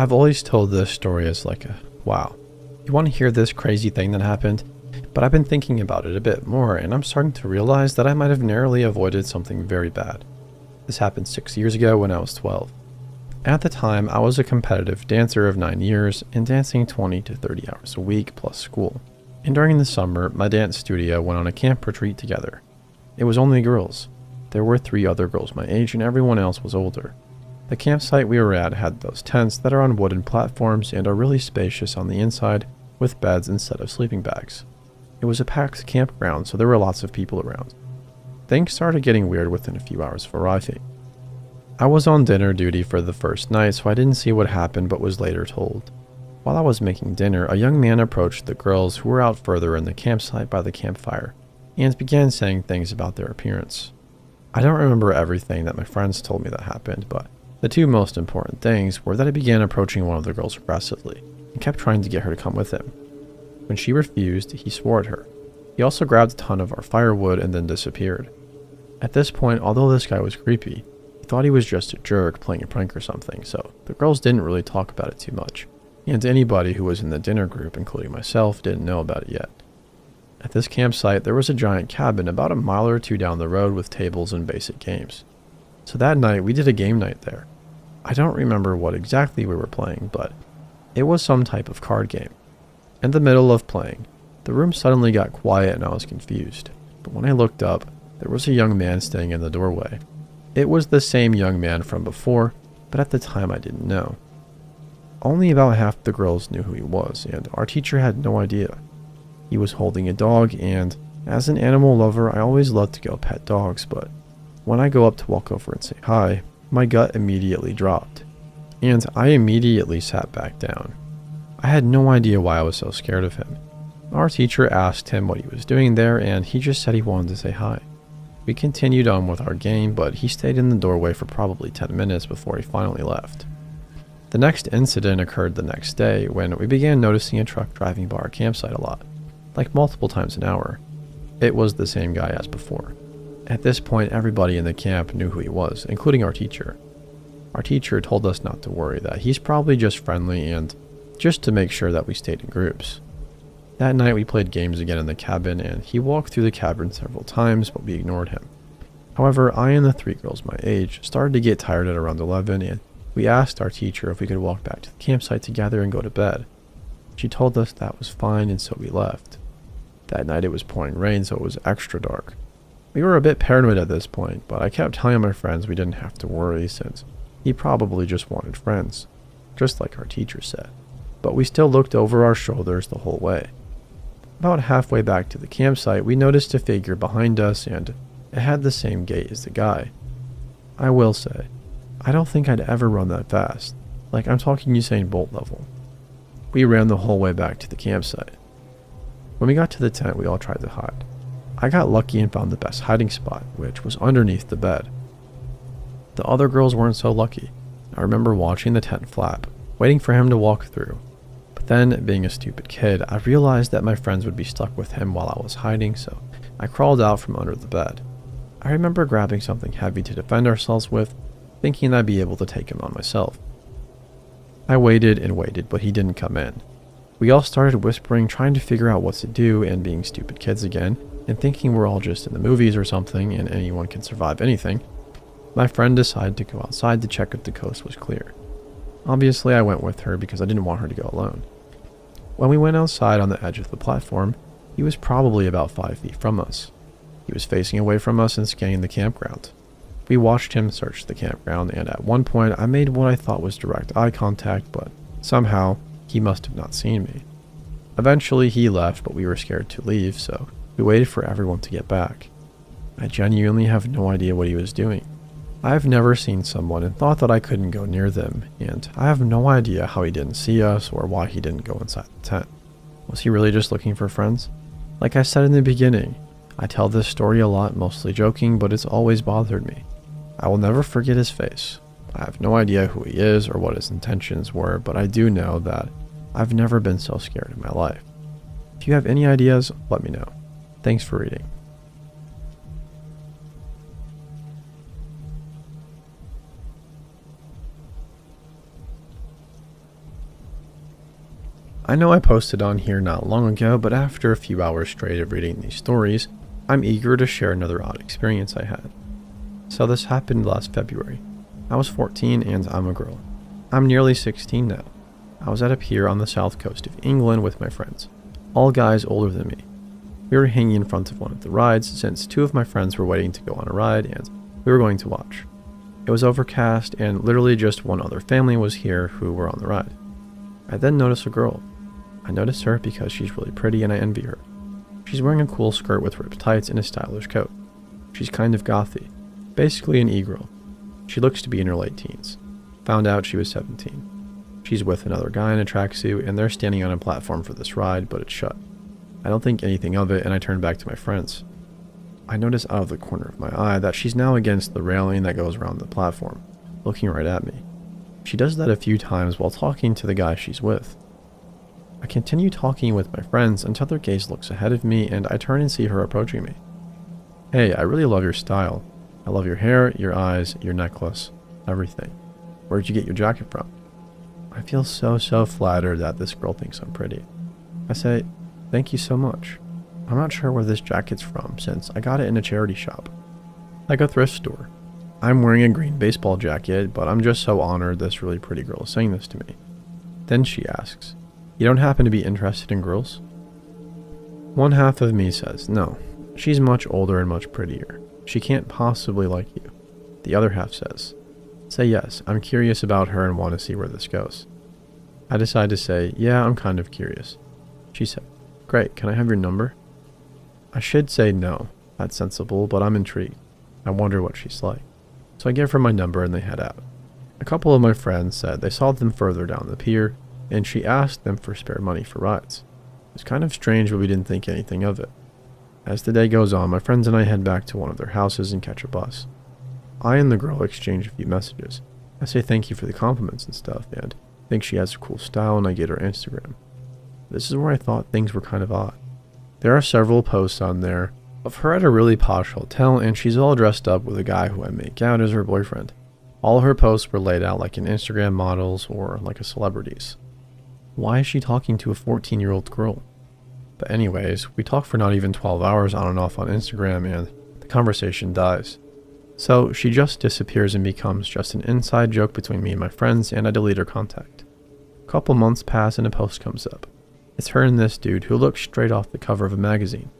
I've always told this story as like a, wow, you want to hear this crazy thing that happened? But I've been thinking about it a bit more, and I'm starting to realize that I might have narrowly avoided something very bad. This happened 6 years ago when I was 12. At the time, I was a competitive dancer of 9 years and dancing 20 to 30 hours a week plus school. And during the summer, my dance studio went on a camp retreat together. It was only girls. There were 3 other girls my age and everyone else was older. The campsite we were at had those tents that are on wooden platforms and are really spacious on the inside with beds instead of sleeping bags. It was a packed campground, so there were lots of people around. Things started getting weird within a few hours of arriving. I was on dinner duty for the first night, so I didn't see what happened but was later told. While I was making dinner, a young man approached the girls who were out further in the campsite by the campfire and began saying things about their appearance. I don't remember everything that my friends told me that happened, but the 2 most important things were that he began approaching one of the girls aggressively and kept trying to get her to come with him. When she refused, he swore at her. He also grabbed a ton of our firewood and then disappeared. At this point, although this guy was creepy, he thought he was just a jerk playing a prank or something, so the girls didn't really talk about it too much. And anybody who was in the dinner group, including myself, didn't know about it yet. At this campsite, there was a giant cabin about a mile or 2 down the road with tables and basic games. So that night, we did a game night there. I don't remember what exactly we were playing, but it was some type of card game. In the middle of playing, the room suddenly got quiet and I was confused. But when I looked up, there was a young man standing in the doorway. It was the same young man from before, but at the time I didn't know. Only about half the girls knew who he was, and our teacher had no idea. He was holding a dog, and as an animal lover, I always loved to go pet dogs, but when I go up to walk over and say hi, my gut immediately dropped, and I immediately sat back down. I had no idea why I was so scared of him. Our teacher asked him what he was doing there, and he just said he wanted to say hi. We continued on with our game, but he stayed in the doorway for probably 10 minutes before he finally left. The next incident occurred the next day when we began noticing a truck driving by our campsite a lot, like multiple times an hour. It was the same guy as before. At this point, everybody in the camp knew who he was, including our teacher. Our teacher told us not to worry, that he's probably just friendly and just to make sure that we stayed in groups. That night we played games again in the cabin, and he walked through the cabin several times, but we ignored him. However, I and the 3 girls my age started to get tired at around 11, and we asked our teacher if we could walk back to the campsite together and go to bed. She told us that was fine, and so we left. That night it was pouring rain, so it was extra dark. We were a bit paranoid at this point, but I kept telling my friends we didn't have to worry since he probably just wanted friends, just like our teacher said. But we still looked over our shoulders the whole way. About halfway back to the campsite, we noticed a figure behind us, and it had the same gait as the guy. I will say, I don't think I'd ever run that fast. Like, I'm talking Usain Bolt level. We ran the whole way back to the campsite. When we got to the tent, we all tried to hide. I got lucky and found the best hiding spot, which was underneath the bed. The other girls weren't so lucky. I remember watching the tent flap, waiting for him to walk through. But then, being a stupid kid, I realized that my friends would be stuck with him while I was hiding, so I crawled out from under the bed. I remember grabbing something heavy to defend ourselves with, thinking I'd be able to take him on myself. I waited and waited, but he didn't come in. We all started whispering, trying to figure out what to do, and being stupid kids again, and thinking we're all just in the movies or something and anyone can survive anything. My friend decided to go outside to check if the coast was clear. Obviously, I went with her because I didn't want her to go alone. When we went outside on the edge of the platform, he was probably about 5 feet from us. He was facing away from us and scanning the campground. We watched him search the campground, and at one point I made what I thought was direct eye contact, but somehow he must have not seen me. Eventually he left, but we were scared to leave, so we waited for everyone to get back. I genuinely have no idea what he was doing. I've never seen someone and thought that I couldn't go near them, and I have no idea how he didn't see us or why he didn't go inside the tent. Was he really just looking for friends? Like I said in the beginning, I tell this story a lot, mostly joking, but it's always bothered me. I will never forget his face. I have no idea who he is or what his intentions were, but I do know that I've never been so scared in my life. If you have any ideas, let me know. Thanks for reading. I know I posted on here not long ago, but after a few hours straight of reading these stories, I'm eager to share another odd experience I had. So this happened last February. I was 14 and I'm a girl. I'm nearly 16 now. I was at a pier on the south coast of England with my friends, all guys older than me. We were hanging in front of one of the rides since two of my friends were waiting to go on a ride and we were going to watch. It was overcast and literally just one other family was here who were on the ride. I then noticed a girl. I noticed her because she's really pretty and I envy her. She's wearing a cool skirt with ripped tights and a stylish coat. She's kind of gothy, basically an e-girl. She looks to be in her late teens. Found out she was 17. She's with another guy in a tracksuit and they're standing on a platform for this ride, but it's shut. I don't think anything of it and I turn back to my friends. I notice out of the corner of my eye that she's now against the railing that goes around the platform, looking right at me. She does that a few times while talking to the guy she's with. I continue talking with my friends until their gaze looks ahead of me and I turn and see her approaching me. Hey, I really love your style. I love your hair, your eyes, your necklace, everything. Where'd you get your jacket from? I feel so flattered that this girl thinks I'm pretty. I say, thank you so much. I'm not sure where this jacket's from since I got it in a charity shop. Like a thrift store. I'm wearing a green baseball jacket, but I'm just so honored this really pretty girl is saying this to me. Then she asks, you don't happen to be interested in girls? One half of me says, no, she's much older and much prettier. She can't possibly like you. The other half says, say yes, I'm curious about her and want to see where this goes. I decide to say, yeah, I'm kind of curious. She said, great, can I have your number? I should say no, that's sensible, but I'm intrigued. I wonder what she's like. So I give her my number and they head out. A couple of my friends said they saw them further down the pier, and she asked them for spare money for rides. It's kind of strange, but we didn't think anything of it. As the day goes on, my friends and I head back to one of their houses and catch a bus. I and the girl exchange a few messages. I say thank you for the compliments and stuff, and think she has a cool style, and I get her Instagram. This is where I thought things were kind of odd. There are several posts on there of her at a really posh hotel, and she's all dressed up with a guy who I make out as her boyfriend. All her posts were laid out like an Instagram model's or like a celebrity's. Why is she talking to a 14-year-old girl? But anyways, we talk for not even 12 hours on and off on Instagram and the conversation dies. So she just disappears and becomes just an inside joke between me and my friends, and I delete her contact. A couple months pass and a post comes up. It's her and this dude who looks straight off the cover of a magazine.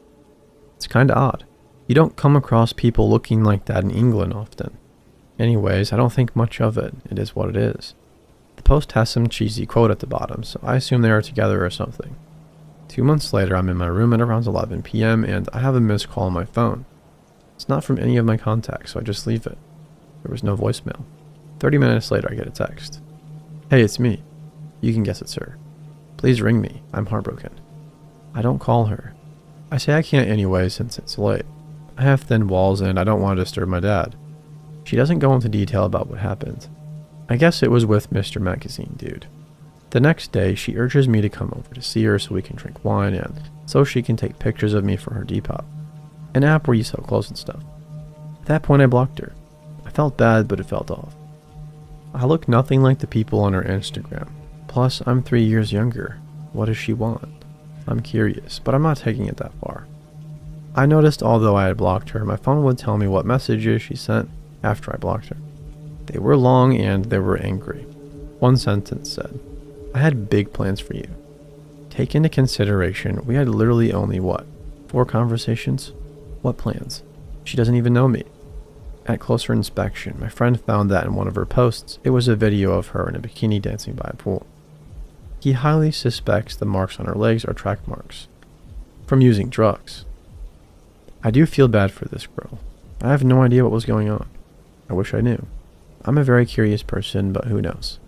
It's kinda odd. You don't come across people looking like that in England often. Anyways, I don't think much of it. It is what it is. The post has some cheesy quote at the bottom, so I assume they are together or something. 2 months later, I'm in my room at around 11 p.m. and I have a missed call on my phone. It's not from any of my contacts, so I just leave it. There was no voicemail. 30 minutes later, I get a text. Hey, it's me. You can guess it's her. Please ring me. I'm heartbroken. I don't call her. I say I can't anyway since it's late. I have thin walls and I don't want to disturb my dad. She doesn't go into detail about what happened. I guess it was with Mr. Magazine dude. The next day, she urges me to come over to see her so we can drink wine and so she can take pictures of me for her Depop, an app where you sell clothes and stuff. At that point, I blocked her. I felt bad, but it felt off. I look nothing like the people on her Instagram. Plus, I'm 3 years younger. What does she want? I'm curious, but I'm not taking it that far. I noticed although I had blocked her, my phone would tell me what messages she sent after I blocked her. They were long and they were angry. One sentence said, I had big plans for you. Take into consideration, we had literally only 4 conversations? What plans? She doesn't even know me. At closer inspection, my friend found that in one of her posts, it was a video of her in a bikini dancing by a pool. He highly suspects the marks on her legs are track marks from using drugs. I do feel bad for this girl. I have no idea what was going on. I wish I knew. I'm a very curious person, but who knows?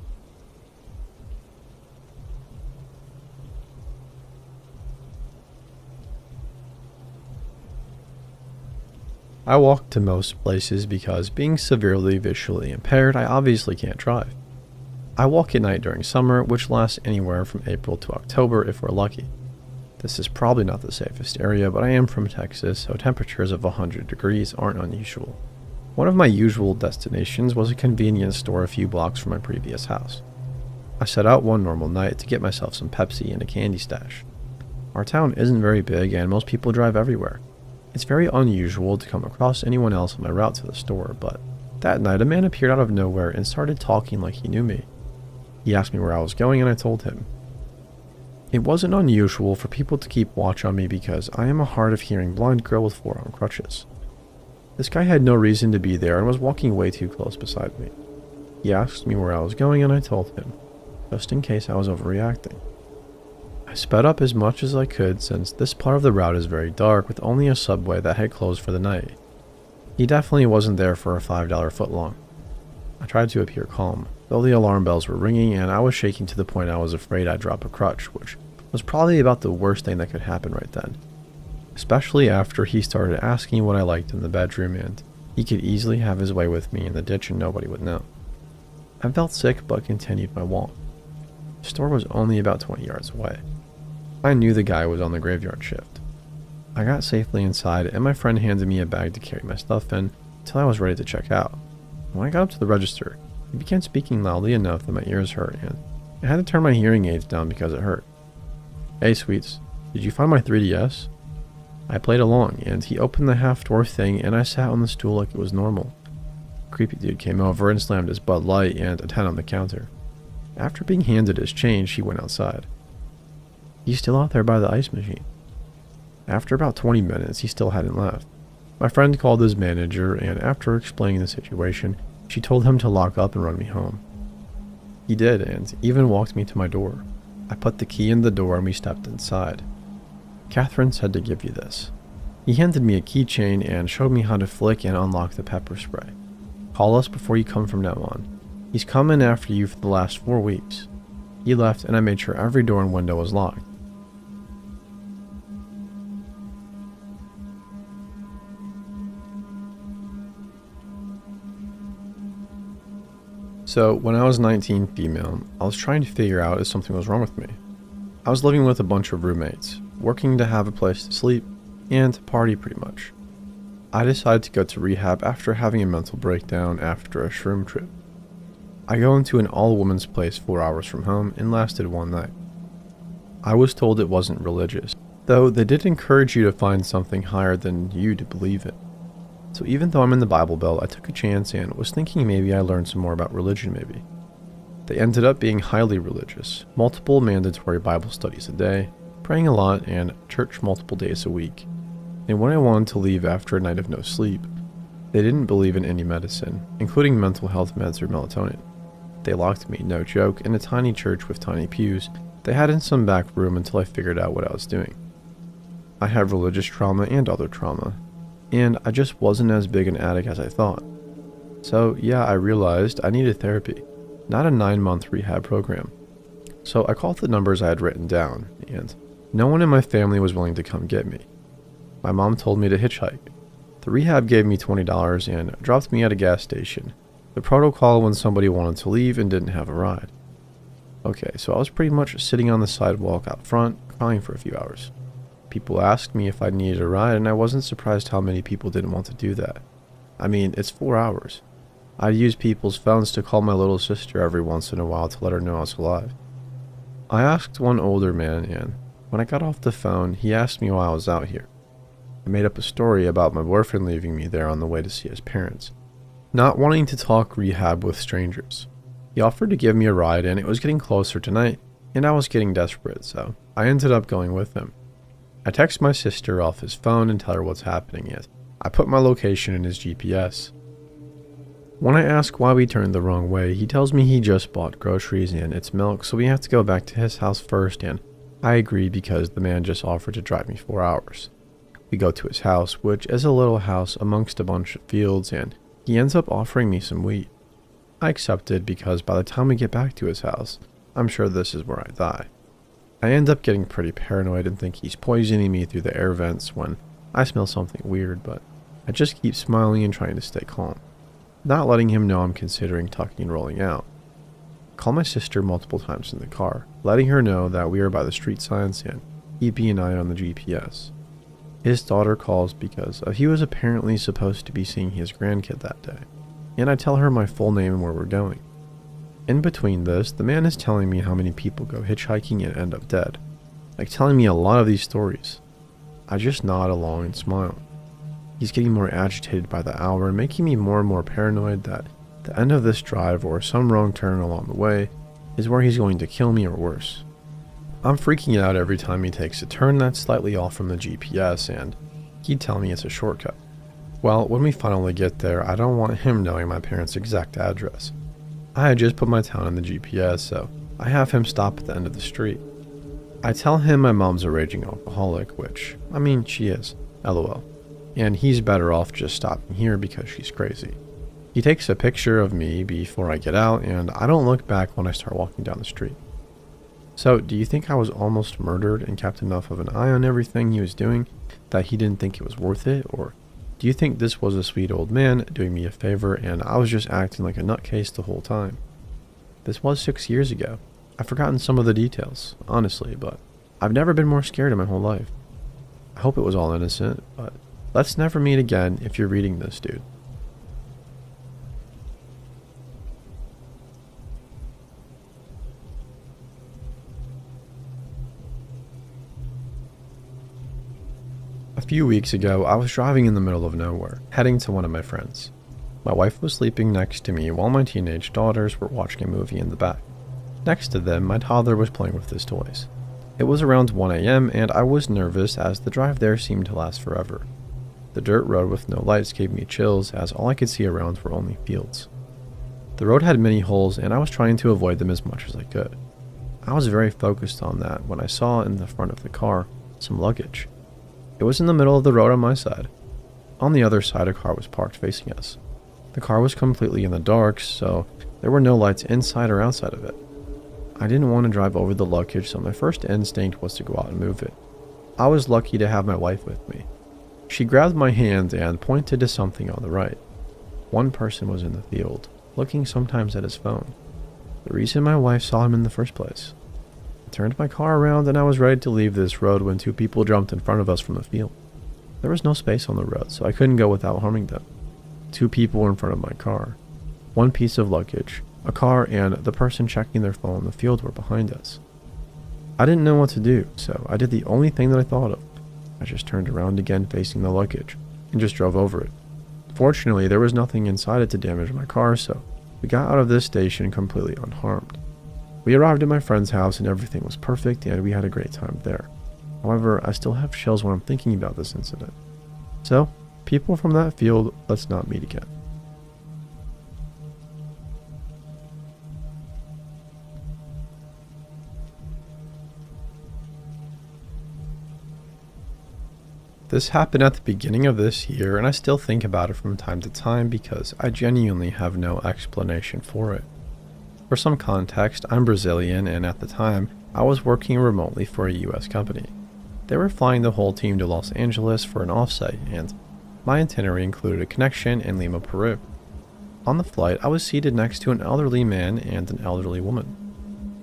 I walk to most places because being severely visually impaired, I obviously can't drive. I walk at night during summer, which lasts anywhere from April to October if we're lucky. This is probably not the safest area, but I am from Texas, so temperatures of 100 degrees aren't unusual. One of my usual destinations was a convenience store a few blocks from my previous house. I set out one normal night to get myself some Pepsi and a candy stash. Our town isn't very big and most people drive everywhere. It's very unusual to come across anyone else on my route to the store, but that night a man appeared out of nowhere and started talking like he knew me. He asked me where I was going and I told him. It wasn't unusual for people to keep watch on me because I am a hard of hearing blind girl with 4-arm crutches. This guy had no reason to be there and was walking way too close beside me. He asked me where I was going and I told him, just in case I was overreacting. I sped up as much as I could since this part of the route is very dark with only a subway that had closed for the night. He definitely wasn't there for a $5 footlong. I tried to appear calm, though the alarm bells were ringing and I was shaking to the point I was afraid I'd drop a crutch, which was probably about the worst thing that could happen right then. Especially after he started asking what I liked in the bedroom and he could easily have his way with me in the ditch and nobody would know. I felt sick but continued my walk. The store was only about 20 yards away. I knew the guy was on the graveyard shift. I got safely inside and my friend handed me a bag to carry my stuff in until I was ready to check out. When I got up to the register, he began speaking loudly enough that my ears hurt and I had to turn my hearing aids down because it hurt. Hey sweets, did you find my 3DS? I played along and he opened the half door thing and I sat on the stool like it was normal. A creepy dude came over and slammed his Bud Light and a 10 on the counter. After being handed his change, he went outside. He's still out there by the ice machine. After about 20 minutes, he still hadn't left. My friend called his manager, and after explaining the situation, she told him to lock up and run me home. He did, and even walked me to my door. I put the key in the door and we stepped inside. Catherine said to give you this. He handed me a keychain and showed me how to flick and unlock the pepper spray. Call us before you come from now on. He's coming after you for the last 4 weeks. He left and I made sure every door and window was locked. So, when I was 19 female, I was trying to figure out if something was wrong with me. I was living with a bunch of roommates, working to have a place to sleep, and to party pretty much. I decided to go to rehab after having a mental breakdown after a shroom trip. I go into an all-women's place 4 hours from home and lasted one night. I was told it wasn't religious, though they did encourage you to find something higher than you to believe in. So even though I'm in the Bible Belt, I took a chance and was thinking maybe I learned some more about religion maybe. They ended up being highly religious, multiple mandatory Bible studies a day, praying a lot, and church multiple days a week. And when I wanted to leave after a night of no sleep, they didn't believe in any medicine, including mental health meds or melatonin. They locked me, no joke, in a tiny church with tiny pews they had in some back room until I figured out what I was doing. I have religious trauma and other trauma, and I just wasn't as big an addict as I thought. So yeah, I realized I needed therapy, not a 9-month rehab program. So I called the numbers I had written down, and no one in my family was willing to come get me. My mom told me to hitchhike. The rehab gave me $20 and dropped me at a gas station, the protocol when somebody wanted to leave and didn't have a ride. Okay, so I was pretty much sitting on the sidewalk out front, crying for a few hours. People asked me if I needed a ride, and I wasn't surprised how many people didn't want to do that. I mean, it's 4 hours. I'd use people's phones to call my little sister every once in a while to let her know I was alive. I asked one older man, and when I got off the phone, he asked me why I was out here. I made up a story about my boyfriend leaving me there on the way to see his parents, not wanting to talk rehab with strangers. He offered to give me a ride, and it was getting closer tonight, and I was getting desperate, so I ended up going with him. I text my sister off his phone and tell her what's happening yet. I put my location in his GPS. When I ask why we turned the wrong way, he tells me he just bought groceries and it's milk, so we have to go back to his house first, and I agree because the man just offered to drive me 4 hours. We go to his house, which is a little house amongst a bunch of fields, and he ends up offering me some weed. I accepted because by the time we get back to his house, I'm sure this is where I die. I end up getting pretty paranoid and think he's poisoning me through the air vents when I smell something weird, but I just keep smiling and trying to stay calm, not letting him know I'm considering tucking and rolling out. I call my sister multiple times in the car, letting her know that we are by the street signs and keeping an eye on the GPS. His daughter calls because he was apparently supposed to be seeing his grandkid that day, and I tell her my full name and where we're going. In between this, the man is telling me how many people go hitchhiking and end up dead. Like telling me a lot of these stories. I just nod along and smile. He's getting more agitated by the hour and making me more and more paranoid that the end of this drive or some wrong turn along the way is where he's going to kill me or worse. I'm freaking out every time he takes a turn that's slightly off from the GPS, and he'd tell me it's a shortcut. Well, when we finally get there, I don't want him knowing my parents' exact address. I had just put my town in the GPS, so I have him stop at the end of the street. I tell him my mom's a raging alcoholic, which, I mean, she is, lol. And he's better off just stopping here because she's crazy. He takes a picture of me before I get out, and I don't look back when I start walking down the street. So, do you think I was almost murdered and kept enough of an eye on everything he was doing that he didn't think it was worth it? Or do you think this was a sweet old man doing me a favor and I was just acting like a nutcase the whole time? This was 6 years ago. I've forgotten some of the details, honestly, but I've never been more scared in my whole life. I hope it was all innocent, but let's never meet again if you're reading this, dude. A few weeks ago, I was driving in the middle of nowhere, heading to one of my friends. My wife was sleeping next to me while my teenage daughters were watching a movie in the back. Next to them, my toddler was playing with his toys. It was around 1 a.m. and I was nervous as the drive there seemed to last forever. The dirt road with no lights gave me chills as all I could see around were only fields. The road had many holes and I was trying to avoid them as much as I could. I was very focused on that when I saw in the front of the car some luggage. It was in the middle of the road on my side. On the other side, a car was parked facing us. The car was completely in the dark, so there were no lights inside or outside of it. I didn't want to drive over the luggage, so my first instinct was to go out and move it. I was lucky to have my wife with me. She grabbed my hand and pointed to something on the right. One person was in the field, looking sometimes at his phone. The reason my wife saw him in the first place. I turned my car around and I was ready to leave this road when two people jumped in front of us from the field. There was no space on the road, so I couldn't go without harming them. Two people were in front of my car. One piece of luggage, a car, and the person checking their phone in the field were behind us. I didn't know what to do, so I did the only thing that I thought of. I just turned around again facing the luggage and just drove over it. Fortunately, there was nothing inside it to damage my car, so we got out of this station completely unharmed. We arrived at my friend's house and everything was perfect and we had a great time there. However, I still have chills when I'm thinking about this incident. So, people from that field, let's not meet again. This happened at the beginning of this year and I still think about it from time to time because I genuinely have no explanation for it. For some context, I'm Brazilian and at the time, I was working remotely for a US company. They were flying the whole team to Los Angeles for an offsite and my itinerary included a connection in Lima, Peru. On the flight, I was seated next to an elderly man and an elderly woman.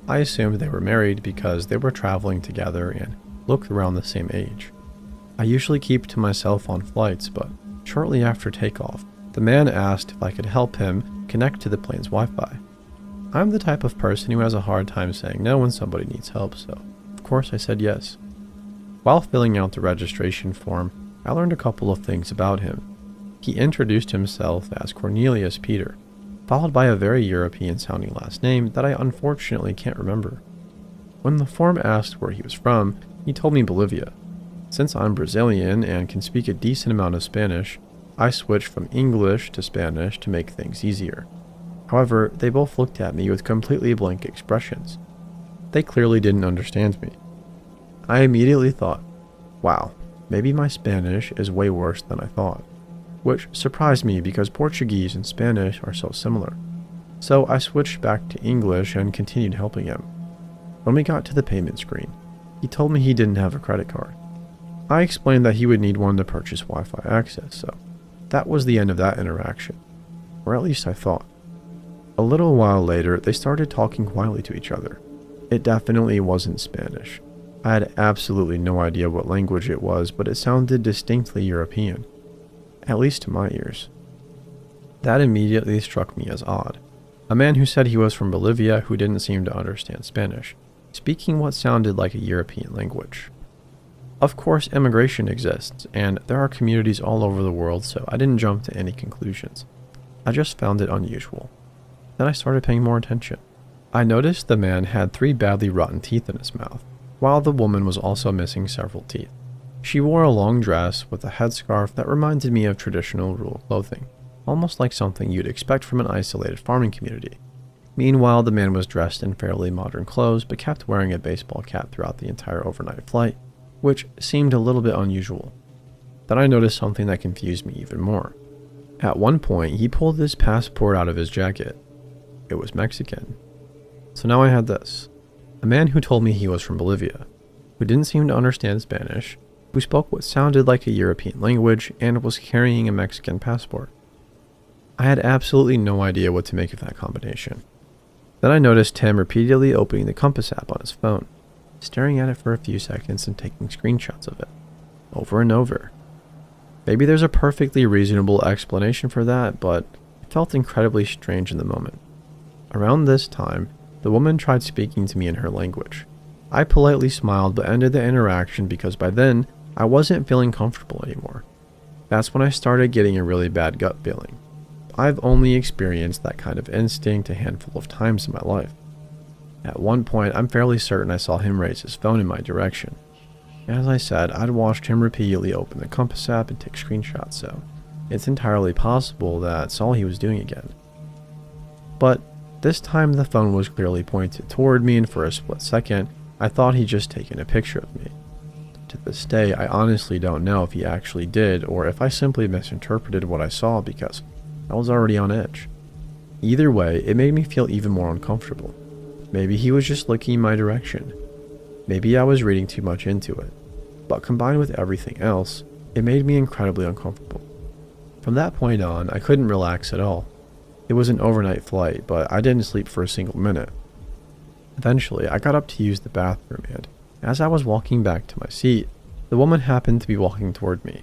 I assumed they were married because they were traveling together and looked around the same age. I usually keep to myself on flights, but shortly after takeoff, the man asked if I could help him connect to the plane's Wi-Fi. I'm the type of person who has a hard time saying no when somebody needs help, so of course I said yes. While filling out the registration form, I learned a couple of things about him. He introduced himself as Cornelius Peter, followed by a very European-sounding last name that I unfortunately can't remember. When the form asked where he was from, he told me Bolivia. Since I'm Brazilian and can speak a decent amount of Spanish, I switched from English to Spanish to make things easier. However, they both looked at me with completely blank expressions. They clearly didn't understand me. I immediately thought, wow, maybe my Spanish is way worse than I thought, which surprised me because Portuguese and Spanish are so similar. So I switched back to English and continued helping him. When we got to the payment screen, he told me he didn't have a credit card. I explained that he would need one to purchase Wi-Fi access, so that was the end of that interaction, or at least I thought. A little while later, they started talking quietly to each other. It definitely wasn't Spanish. I had absolutely no idea what language it was, but it sounded distinctly European, at least to my ears. That immediately struck me as odd. A man who said he was from Bolivia who didn't seem to understand Spanish, speaking what sounded like a European language. Of course, immigration exists, and there are communities all over the world, so I didn't jump to any conclusions. I just found it unusual. Then I started paying more attention. I noticed the man had 3 badly rotten teeth in his mouth, while the woman was also missing several teeth. She wore a long dress with a headscarf that reminded me of traditional rural clothing, almost like something you'd expect from an isolated farming community. Meanwhile, the man was dressed in fairly modern clothes, but kept wearing a baseball cap throughout the entire overnight flight, which seemed a little bit unusual. Then I noticed something that confused me even more. At one point, he pulled his passport out of his jacket. It was Mexican. So now I had this. A man who told me he was from Bolivia, who didn't seem to understand Spanish, who spoke what sounded like a European language, and was carrying a Mexican passport. I had absolutely no idea what to make of that combination. Then I noticed him repeatedly opening the Compass app on his phone, staring at it for a few seconds and taking screenshots of it, over and over. Maybe there's a perfectly reasonable explanation for that, but it felt incredibly strange in the moment. Around this time, the woman tried speaking to me in her language. I politely smiled but ended the interaction because by then, I wasn't feeling comfortable anymore. That's when I started getting a really bad gut feeling. I've only experienced that kind of instinct a handful of times in my life. At one point, I'm fairly certain I saw him raise his phone in my direction. As I said, I'd watched him repeatedly open the Compass app and take screenshots, so it's entirely possible that's all he was doing again. But this time the phone was clearly pointed toward me, and for a split second, I thought he'd just taken a picture of me. To this day, I honestly don't know if he actually did, or if I simply misinterpreted what I saw because I was already on edge. Either way, it made me feel even more uncomfortable. Maybe he was just looking in my direction. Maybe I was reading too much into it. But combined with everything else, it made me incredibly uncomfortable. From that point on, I couldn't relax at all. It was an overnight flight, but I didn't sleep for a single minute. Eventually, I got up to use the bathroom, and as I was walking back to my seat, the woman happened to be walking toward me.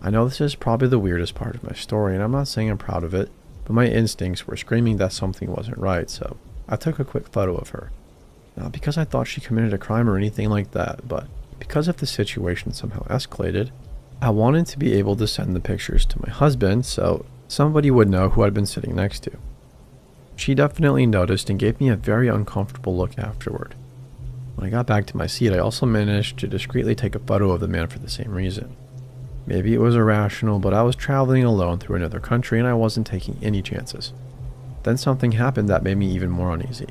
I know this is probably the weirdest part of my story, and I'm not saying I'm proud of it, but my instincts were screaming that something wasn't right, so I took a quick photo of her. Not because I thought she committed a crime or anything like that, but because if the situation somehow escalated, I wanted to be able to send the pictures to my husband so somebody would know who I'd been sitting next to. She definitely noticed and gave me a very uncomfortable look afterward. When I got back to my seat, I also managed to discreetly take a photo of the man for the same reason. Maybe it was irrational, but I was traveling alone through another country and I wasn't taking any chances. Then something happened that made me even more uneasy.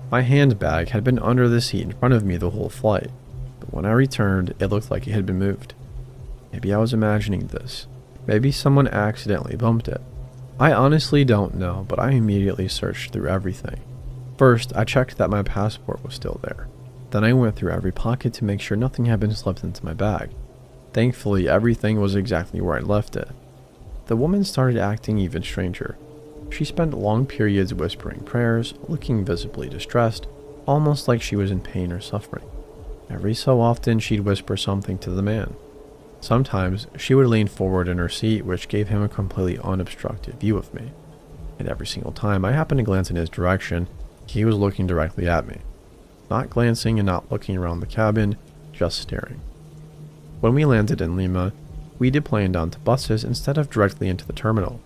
My handbag had been under the seat in front of me the whole flight, but when I returned, it looked like it had been moved. Maybe I was imagining this. Maybe someone accidentally bumped it. I honestly don't know, but I immediately searched through everything. First, I checked that my passport was still there. Then I went through every pocket to make sure nothing had been slipped into my bag. Thankfully, everything was exactly where I left it. The woman started acting even stranger. She spent long periods whispering prayers, looking visibly distressed, almost like she was in pain or suffering. Every so often, she'd whisper something to the man. Sometimes, she would lean forward in her seat, which gave him a completely unobstructed view of me. And every single time I happened to glance in his direction, he was looking directly at me. Not glancing and not looking around the cabin, just staring. When we landed in Lima, we deplaned onto buses instead of directly into the terminal.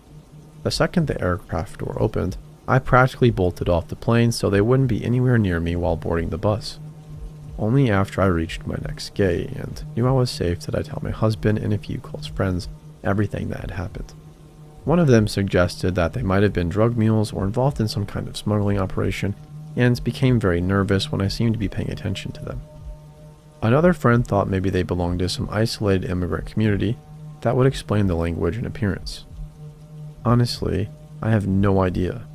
The second the aircraft door opened, I practically bolted off the plane so they wouldn't be anywhere near me while boarding the bus. Only after I reached my next gate and knew I was safe did I tell my husband and a few close friends everything that had happened. One of them suggested that they might have been drug mules or involved in some kind of smuggling operation, and became very nervous when I seemed to be paying attention to them. Another friend thought maybe they belonged to some isolated immigrant community that would explain the language and appearance. Honestly, I have no idea.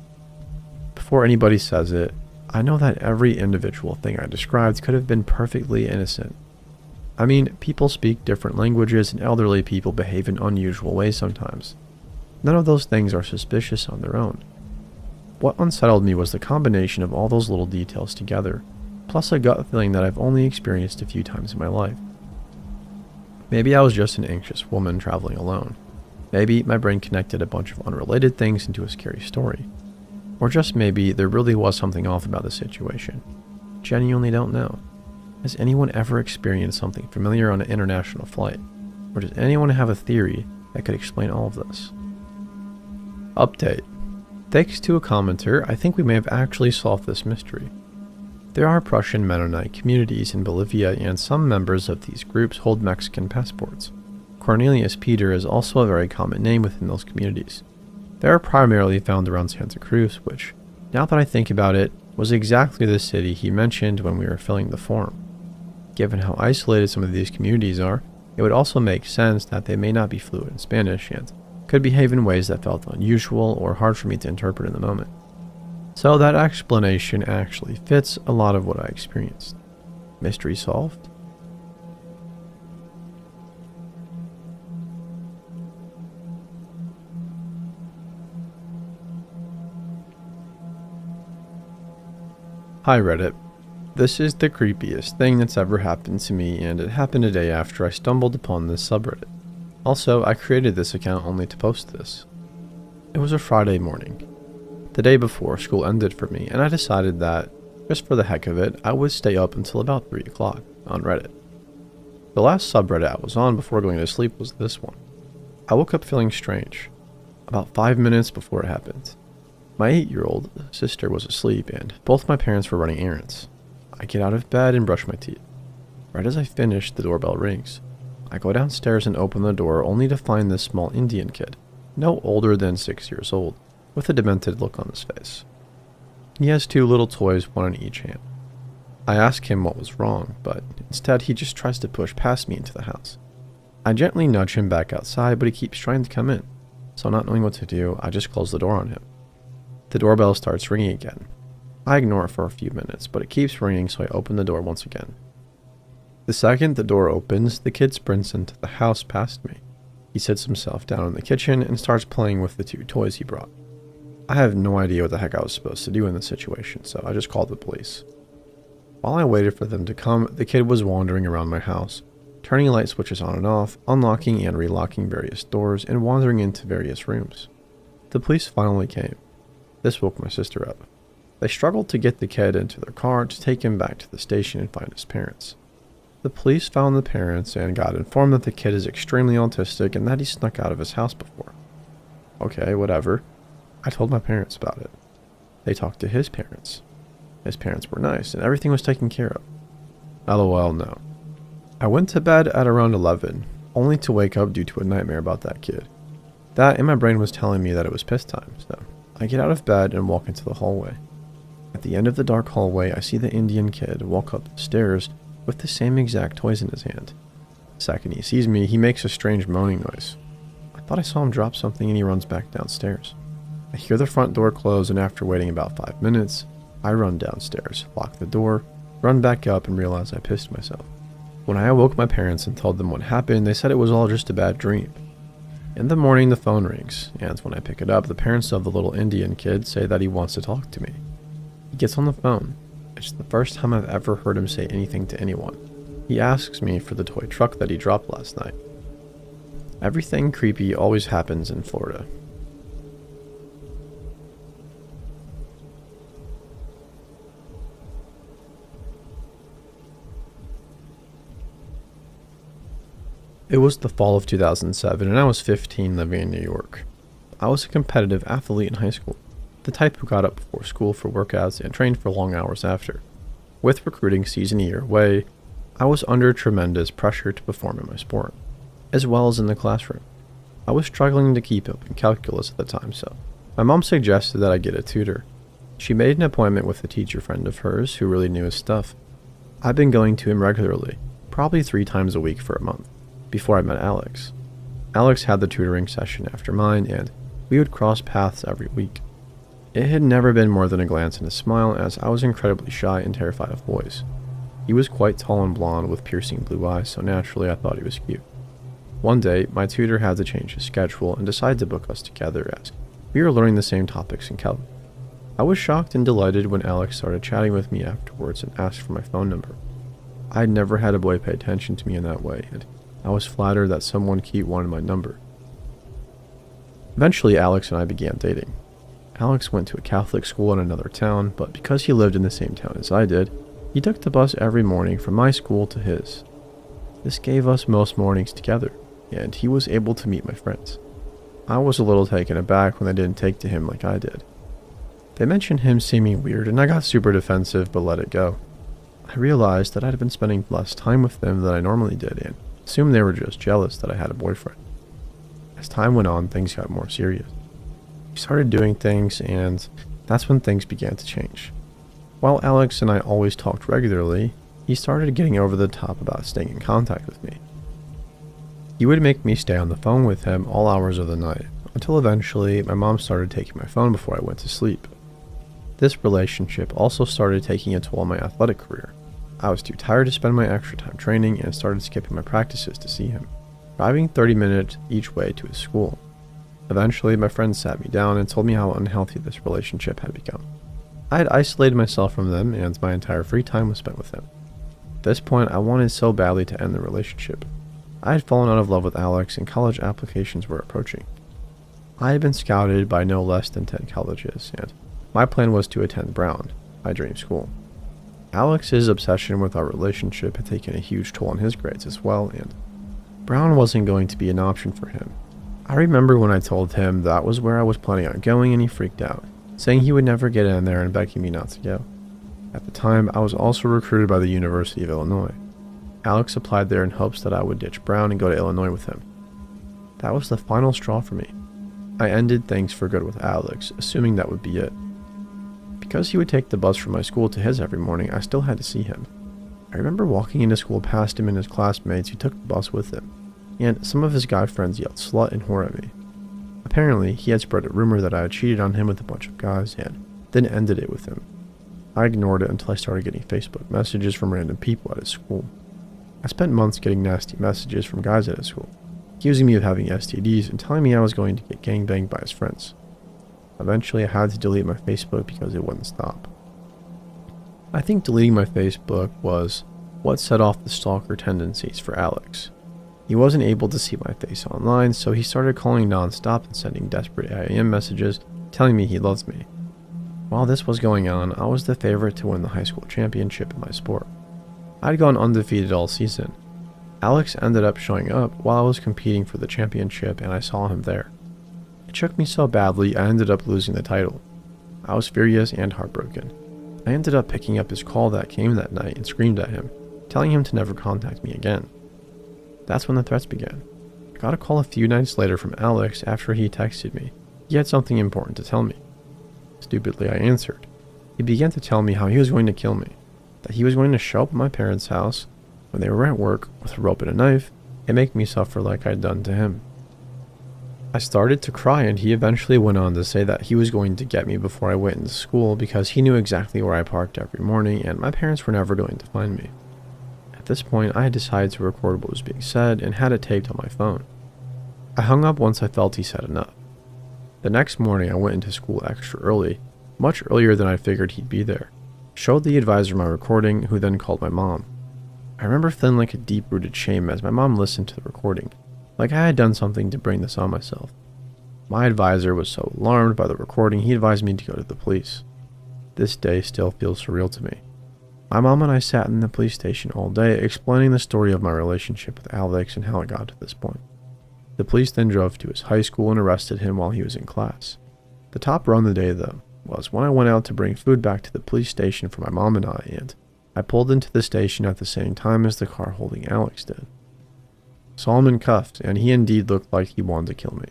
Before anybody says it, I know that every individual thing I described could have been perfectly innocent. I mean, people speak different languages and elderly people behave in unusual ways sometimes. None of those things are suspicious on their own. What unsettled me was the combination of all those little details together, plus a gut feeling that I've only experienced a few times in my life. Maybe I was just an anxious woman traveling alone. Maybe my brain connected a bunch of unrelated things into a scary story. Or just maybe there really was something off about the situation. Genuinely don't know. Has anyone ever experienced something familiar on an international flight? Or does anyone have a theory that could explain all of this? Update. Thanks to a commenter, I think we may have actually solved this mystery. There are Prussian Mennonite communities in Bolivia, and some members of these groups hold Mexican passports. Cornelius Peter is also a very common name within those communities. They are primarily found around Santa Cruz, which, now that I think about it, was exactly the city he mentioned when we were filling the form. Given how isolated some of these communities are, it would also make sense that they may not be fluent in Spanish and could behave in ways that felt unusual or hard for me to interpret in the moment. So that explanation actually fits a lot of what I experienced. Mystery solved? Hi Reddit. This is the creepiest thing that's ever happened to me, and it happened a day after I stumbled upon this subreddit. Also, I created this account only to post this. It was a Friday morning, the day before school ended for me, and I decided that, just for the heck of it, I would stay up until about 3 o'clock on Reddit. The last subreddit I was on before going to sleep was this one. I woke up feeling strange, about 5 minutes before it happened. My 8-year-old sister was asleep, and both my parents were running errands. I get out of bed and brush my teeth. Right as I finish, the doorbell rings. I go downstairs and open the door only to find this small Indian kid, no older than 6 years old, with a demented look on his face. He has 2 little toys, one in each hand. I ask him what was wrong, but instead he just tries to push past me into the house. I gently nudge him back outside, but he keeps trying to come in, so not knowing what to do, I just close the door on him. The doorbell starts ringing again. I ignore it for a few minutes, but it keeps ringing, so I open the door once again. The second the door opens, the kid sprints into the house past me. He sits himself down in the kitchen and starts playing with the 2 toys he brought. I have no idea what the heck I was supposed to do in this situation, so I just called the police. While I waited for them to come, the kid was wandering around my house, turning light switches on and off, unlocking and relocking various doors, and wandering into various rooms. The police finally came. This woke my sister up. They struggled to get the kid into their car to take him back to the station and find his parents. The police found the parents and got informed that the kid is extremely autistic and that he snuck out of his house before. Okay, whatever. I told my parents about it. They talked to his parents. His parents were nice and everything was taken care of. LOL, no. I went to bed at around 11, only to wake up due to a nightmare about that kid. That and my brain was telling me that it was piss time, so I get out of bed and walk into the hallway. At the end of the dark hallway, I see the Indian kid walk up the stairs with the same exact toys in his hand. The second he sees me, he makes a strange moaning noise. I thought I saw him drop something and he runs back downstairs. I hear the front door close, and after waiting about 5 minutes, I run downstairs, lock the door, run back up, and realize I pissed myself. When I awoke my parents and told them what happened, they said it was all just a bad dream. In the morning, the phone rings, and when I pick it up, the parents of the little Indian kid say that he wants to talk to me. He gets on the phone. It's the first time I've ever heard him say anything to anyone. He asks me for the toy truck that he dropped last night. Everything creepy always happens in Florida. It was the fall of 2007 and I was 15 living in New York. I was a competitive athlete in high school, the type who got up before school for workouts and trained for long hours after. With recruiting season a year away, I was under tremendous pressure to perform in my sport, as well as in the classroom. I was struggling to keep up in calculus at the time, so my mom suggested that I get a tutor. She made an appointment with a teacher friend of hers who really knew his stuff. I've been going to him regularly, probably 3 times a week for a month, before I met Alex. Alex had the tutoring session after mine, and we would cross paths every week. It had never been more than a glance and a smile, as I was incredibly shy and terrified of boys. He was quite tall and blonde with piercing blue eyes, so naturally I thought he was cute. One day, my tutor had to change his schedule and decided to book us together as we were learning the same topics in Calvin. I was shocked and delighted when Alex started chatting with me afterwards and asked for my phone number. I had never had a boy pay attention to me in that way, and I was flattered that someone cute wanted my number. Eventually, Alex and I began dating. Alex went to a Catholic school in another town, but because he lived in the same town as I did, he took the bus every morning from my school to his. This gave us most mornings together, and he was able to meet my friends. I was a little taken aback when they didn't take to him like I did. They mentioned him seeming weird, and I got super defensive but let it go. I realized that I'd been spending less time with them than I normally did, and assumed they were just jealous that I had a boyfriend. As time went on, things got more serious. We started doing things, and that's when things began to change. While Alex and I always talked regularly, he started getting over the top about staying in contact with me. He would make me stay on the phone with him all hours of the night, until eventually my mom started taking my phone before I went to sleep. This relationship also started taking a toll on my athletic career. I was too tired to spend my extra time training and started skipping my practices to see him, driving 30 minutes each way to his school. Eventually, my friends sat me down and told me how unhealthy this relationship had become. I had isolated myself from them, and my entire free time was spent with him. At this point, I wanted so badly to end the relationship. I had fallen out of love with Alex, and college applications were approaching. I had been scouted by no less than 10 colleges, and my plan was to attend Brown, my dream school. Alex's obsession with our relationship had taken a huge toll on his grades as well, and Brown wasn't going to be an option for him. I remember when I told him that was where I was planning on going, and he freaked out, saying he would never get in there and begging me not to go. At the time, I was also recruited by the University of Illinois. Alex applied there in hopes that I would ditch Brown and go to Illinois with him. That was the final straw for me. I ended things for good with Alex, assuming that would be it. Because he would take the bus from my school to his every morning, I still had to see him. I remember walking into school past him and his classmates who took the bus with him, and some of his guy friends yelled slut and whore at me. Apparently, he had spread a rumor that I had cheated on him with a bunch of guys, and then ended it with him. I ignored it until I started getting Facebook messages from random people at his school. I spent months getting nasty messages from guys at his school, accusing me of having STDs and telling me I was going to get gangbanged by his friends. Eventually, I had to delete my Facebook because it wouldn't stop. I think deleting my Facebook was what set off the stalker tendencies for Alex. He wasn't able to see my face online, so he started calling non-stop and sending desperate IM messages telling me he loves me. While this was going on, I was the favorite to win the high school championship in my sport. I'd gone undefeated all season. Alex ended up showing up while I was competing for the championship, and I saw him there. It shook me so badly I ended up losing the title. I was furious and heartbroken. I ended up picking up his call that came that night and screamed at him, telling him to never contact me again. That's when the threats began. I got a call a few nights later from Alex after he texted me. He had something important to tell me. Stupidly, I answered. He began to tell me how he was going to kill me, that he was going to show up at my parents' house when they were at work with a rope and a knife and make me suffer like I'd done to him. I started to cry, and he eventually went on to say that he was going to get me before I went into school because he knew exactly where I parked every morning and my parents were never going to find me. At this point, I had decided to record what was being said and had it taped on my phone. I hung up once I felt he said enough. The next morning, I went into school extra early, much earlier than I figured he'd be there. Showed the advisor my recording, who then called my mom. I remember feeling like a deep-rooted shame as my mom listened to the recording, like I had done something to bring this on myself. My advisor was so alarmed by the recording, he advised me to go to the police. This day still feels surreal to me. My mom and I sat in the police station all day explaining the story of my relationship with Alex and how it got to this point. The police then drove to his high school and arrested him while he was in class. The topper on the day, though, was when I went out to bring food back to the police station for my mom and I pulled into the station at the same time as the car holding Alex did. Saw him in cuffs, and he indeed looked like he wanted to kill me.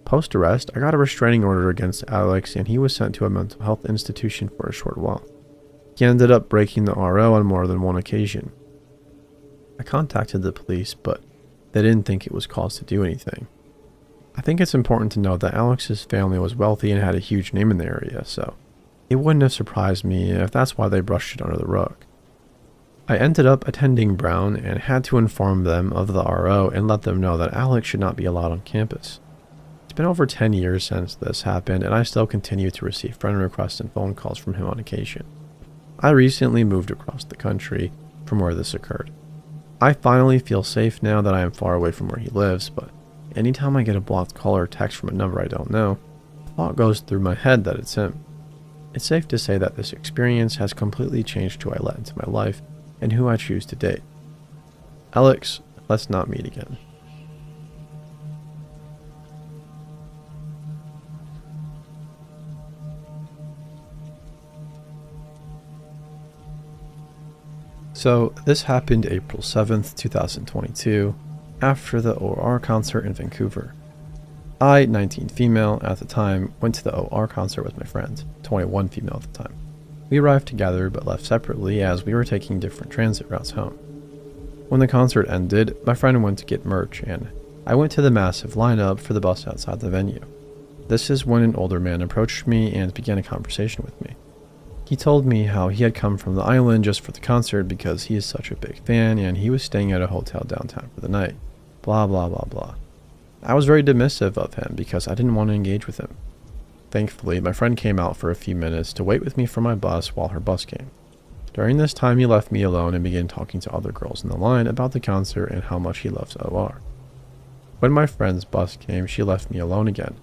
Post-arrest, I got a restraining order against Alex, and he was sent to a mental health institution for a short while. He ended up breaking the RO on more than one occasion. I contacted the police, but they didn't think it was cause to do anything. I think it's important to note that Alex's family was wealthy and had a huge name in the area, so it wouldn't have surprised me if that's why they brushed it under the rug. I ended up attending Brown and had to inform them of the RO and let them know that Alex should not be allowed on campus. It's been over 10 years since this happened, and I still continue to receive friend requests and phone calls from him on occasion. I recently moved across the country from where this occurred. I finally feel safe now that I am far away from where he lives, but anytime I get a blocked call or text from a number I don't know, thought goes through my head that it's him. It's safe to say that this experience has completely changed who I let into my life and who I choose to date. Alex, let's not meet again. So this happened April 7th, 2022, after the OR concert in Vancouver. I, 19 female at the time, went to the OR concert with my friend, 21 female at the time. We arrived together but left separately as we were taking different transit routes home. When the concert ended, my friend went to get merch and I went to the massive lineup for the bus outside the venue. This is when an older man approached me and began a conversation with me. He told me how he had come from the island just for the concert because he is such a big fan and he was staying at a hotel downtown for the night. Blah blah blah blah. I was very dismissive of him because I didn't want to engage with him. Thankfully, my friend came out for a few minutes to wait with me for my bus while her bus came. During this time, he left me alone and began talking to other girls in the line about the concert and how much he loves OR. When my friend's bus came, she left me alone again.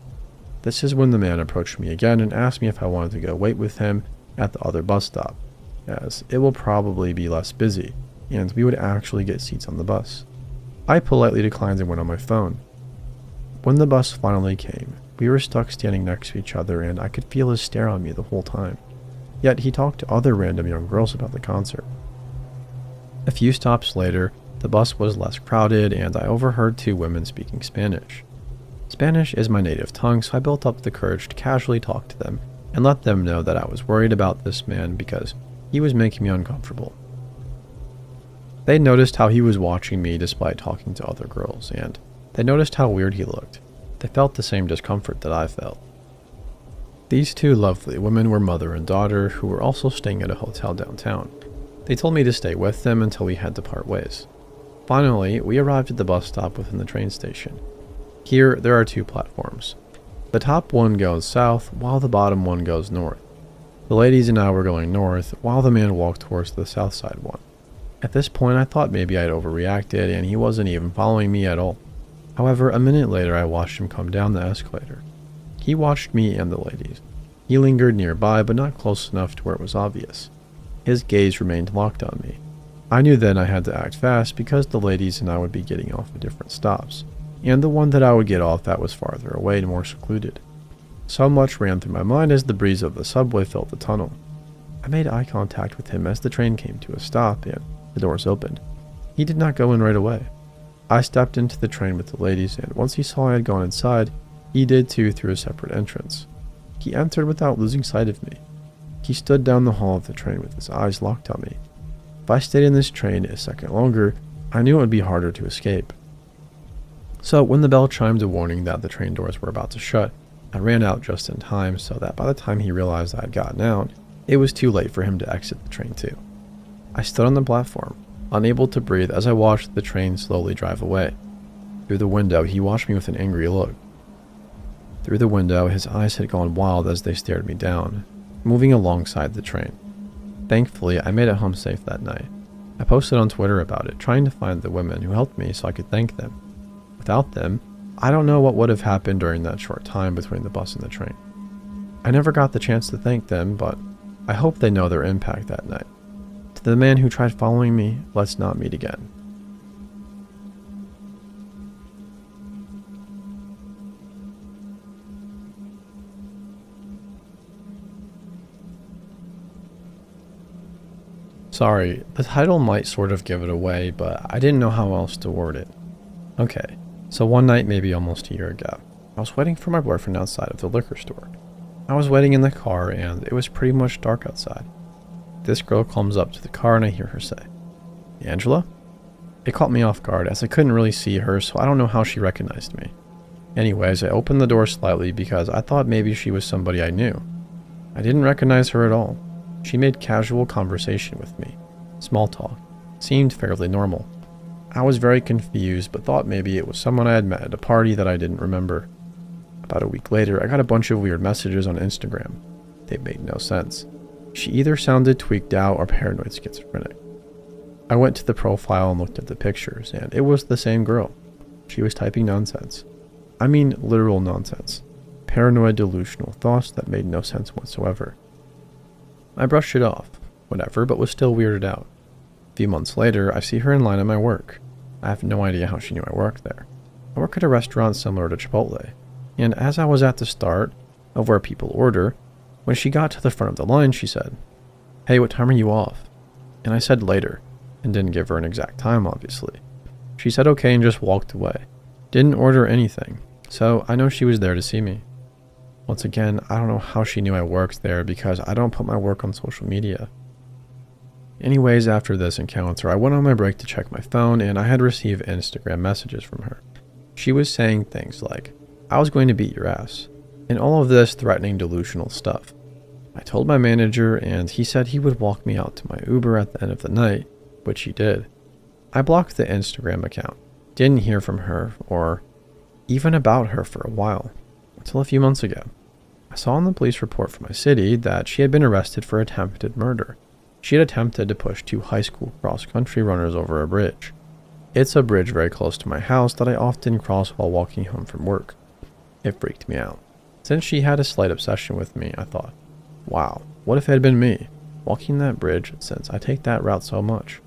This is when the man approached me again and asked me if I wanted to go wait with him at the other bus stop, as it will probably be less busy, and we would actually get seats on the bus. I politely declined and went on my phone. When the bus finally came, we were stuck standing next to each other and I could feel his stare on me the whole time. Yet he talked to other random young girls about the concert. A few stops later, the bus was less crowded and I overheard two women speaking Spanish. Spanish is my native tongue, so I built up the courage to casually talk to them and let them know that I was worried about this man because he was making me uncomfortable. They noticed how he was watching me despite talking to other girls, and they noticed how weird he looked. They felt the same discomfort that I felt. These two lovely women were mother and daughter who were also staying at a hotel downtown. They told me to stay with them until we had to part ways. Finally, we arrived at the bus stop within the train station. Here, there are two platforms. The top one goes south, while the bottom one goes north. The ladies and I were going north, while the man walked towards the south side one. At this point, I thought maybe I'd overreacted, and he wasn't even following me at all. However, a minute later, I watched him come down the escalator. He watched me and the ladies. He lingered nearby, but not close enough to where it was obvious. His gaze remained locked on me. I knew then I had to act fast because the ladies and I would be getting off at different stops, and the one that I would get off at was farther away and more secluded. So much ran through my mind as the breeze of the subway filled the tunnel. I made eye contact with him as the train came to a stop and the doors opened. He did not go in right away. I stepped into the train with the ladies, and once he saw I had gone inside, he did too through a separate entrance. He entered without losing sight of me. He stood down the hall of the train with his eyes locked on me. If I stayed in this train a second longer, I knew it would be harder to escape. So when the bell chimed a warning that the train doors were about to shut, I ran out just in time so that by the time he realized I had gotten out, it was too late for him to exit the train too. I stood on the platform, unable to breathe as I watched the train slowly drive away. Through the window, he watched me with an angry look. Through the window, his eyes had gone wild as they stared me down, moving alongside the train. Thankfully, I made it home safe that night. I posted on Twitter about it, trying to find the women who helped me so I could thank them. Without them, I don't know what would have happened during that short time between the bus and the train. I never got the chance to thank them, but I hope they know their impact that night. To the man who tried following me, let's not meet again. Sorry, the title might sort of give it away, but I didn't know how else to word it. Okay, so one night maybe almost a year ago, I was waiting for my boyfriend outside of the liquor store. I was waiting in the car and it was pretty much dark outside. This girl comes up to the car and I hear her say, "Angela?" It caught me off guard as I couldn't really see her, so I don't know how she recognized me. Anyways, I opened the door slightly because I thought maybe she was somebody I knew. I didn't recognize her at all. She made casual conversation with me. Small talk. Seemed fairly normal. I was very confused, but thought maybe it was someone I had met at a party that I didn't remember. About a week later, I got a bunch of weird messages on Instagram. They made no sense. She either sounded tweaked out or paranoid schizophrenic. I went to the profile and looked at the pictures, and it was the same girl. She was typing nonsense. I mean literal nonsense. paranoid delusional thoughts that made no sense whatsoever. I brushed it off, whatever, but was still weirded out. A few months later, I see her in line at my work. I have no idea how she knew I worked there. I work at a restaurant similar to Chipotle, and as I was at the start of where people order, when she got to the front of the line, she said, "Hey, what time are you off?" And I said later, and didn't give her an exact time, obviously. She said okay and just walked away. Didn't order anything, so I know she was there to see me. Once again, I don't know how she knew I worked there because I don't put my work on social media. Anyways, after this encounter, I went on my break to check my phone and I had received Instagram messages from her. She was saying things like, "I was going to beat your ass," and all of this threatening delusional stuff. I told my manager and he said he would walk me out to my Uber at the end of the night, which he did. I blocked the Instagram account, didn't hear from her or even about her for a while, until a few months ago. I saw in the police report from my city that she had been arrested for attempted murder. She had attempted to push 2 high school cross-country runners over a bridge. It's a bridge very close to my house that I often cross while walking home from work. It freaked me out. Since she had a slight obsession with me, I thought, wow, what if it had been me, walking that bridge since I take that route so much?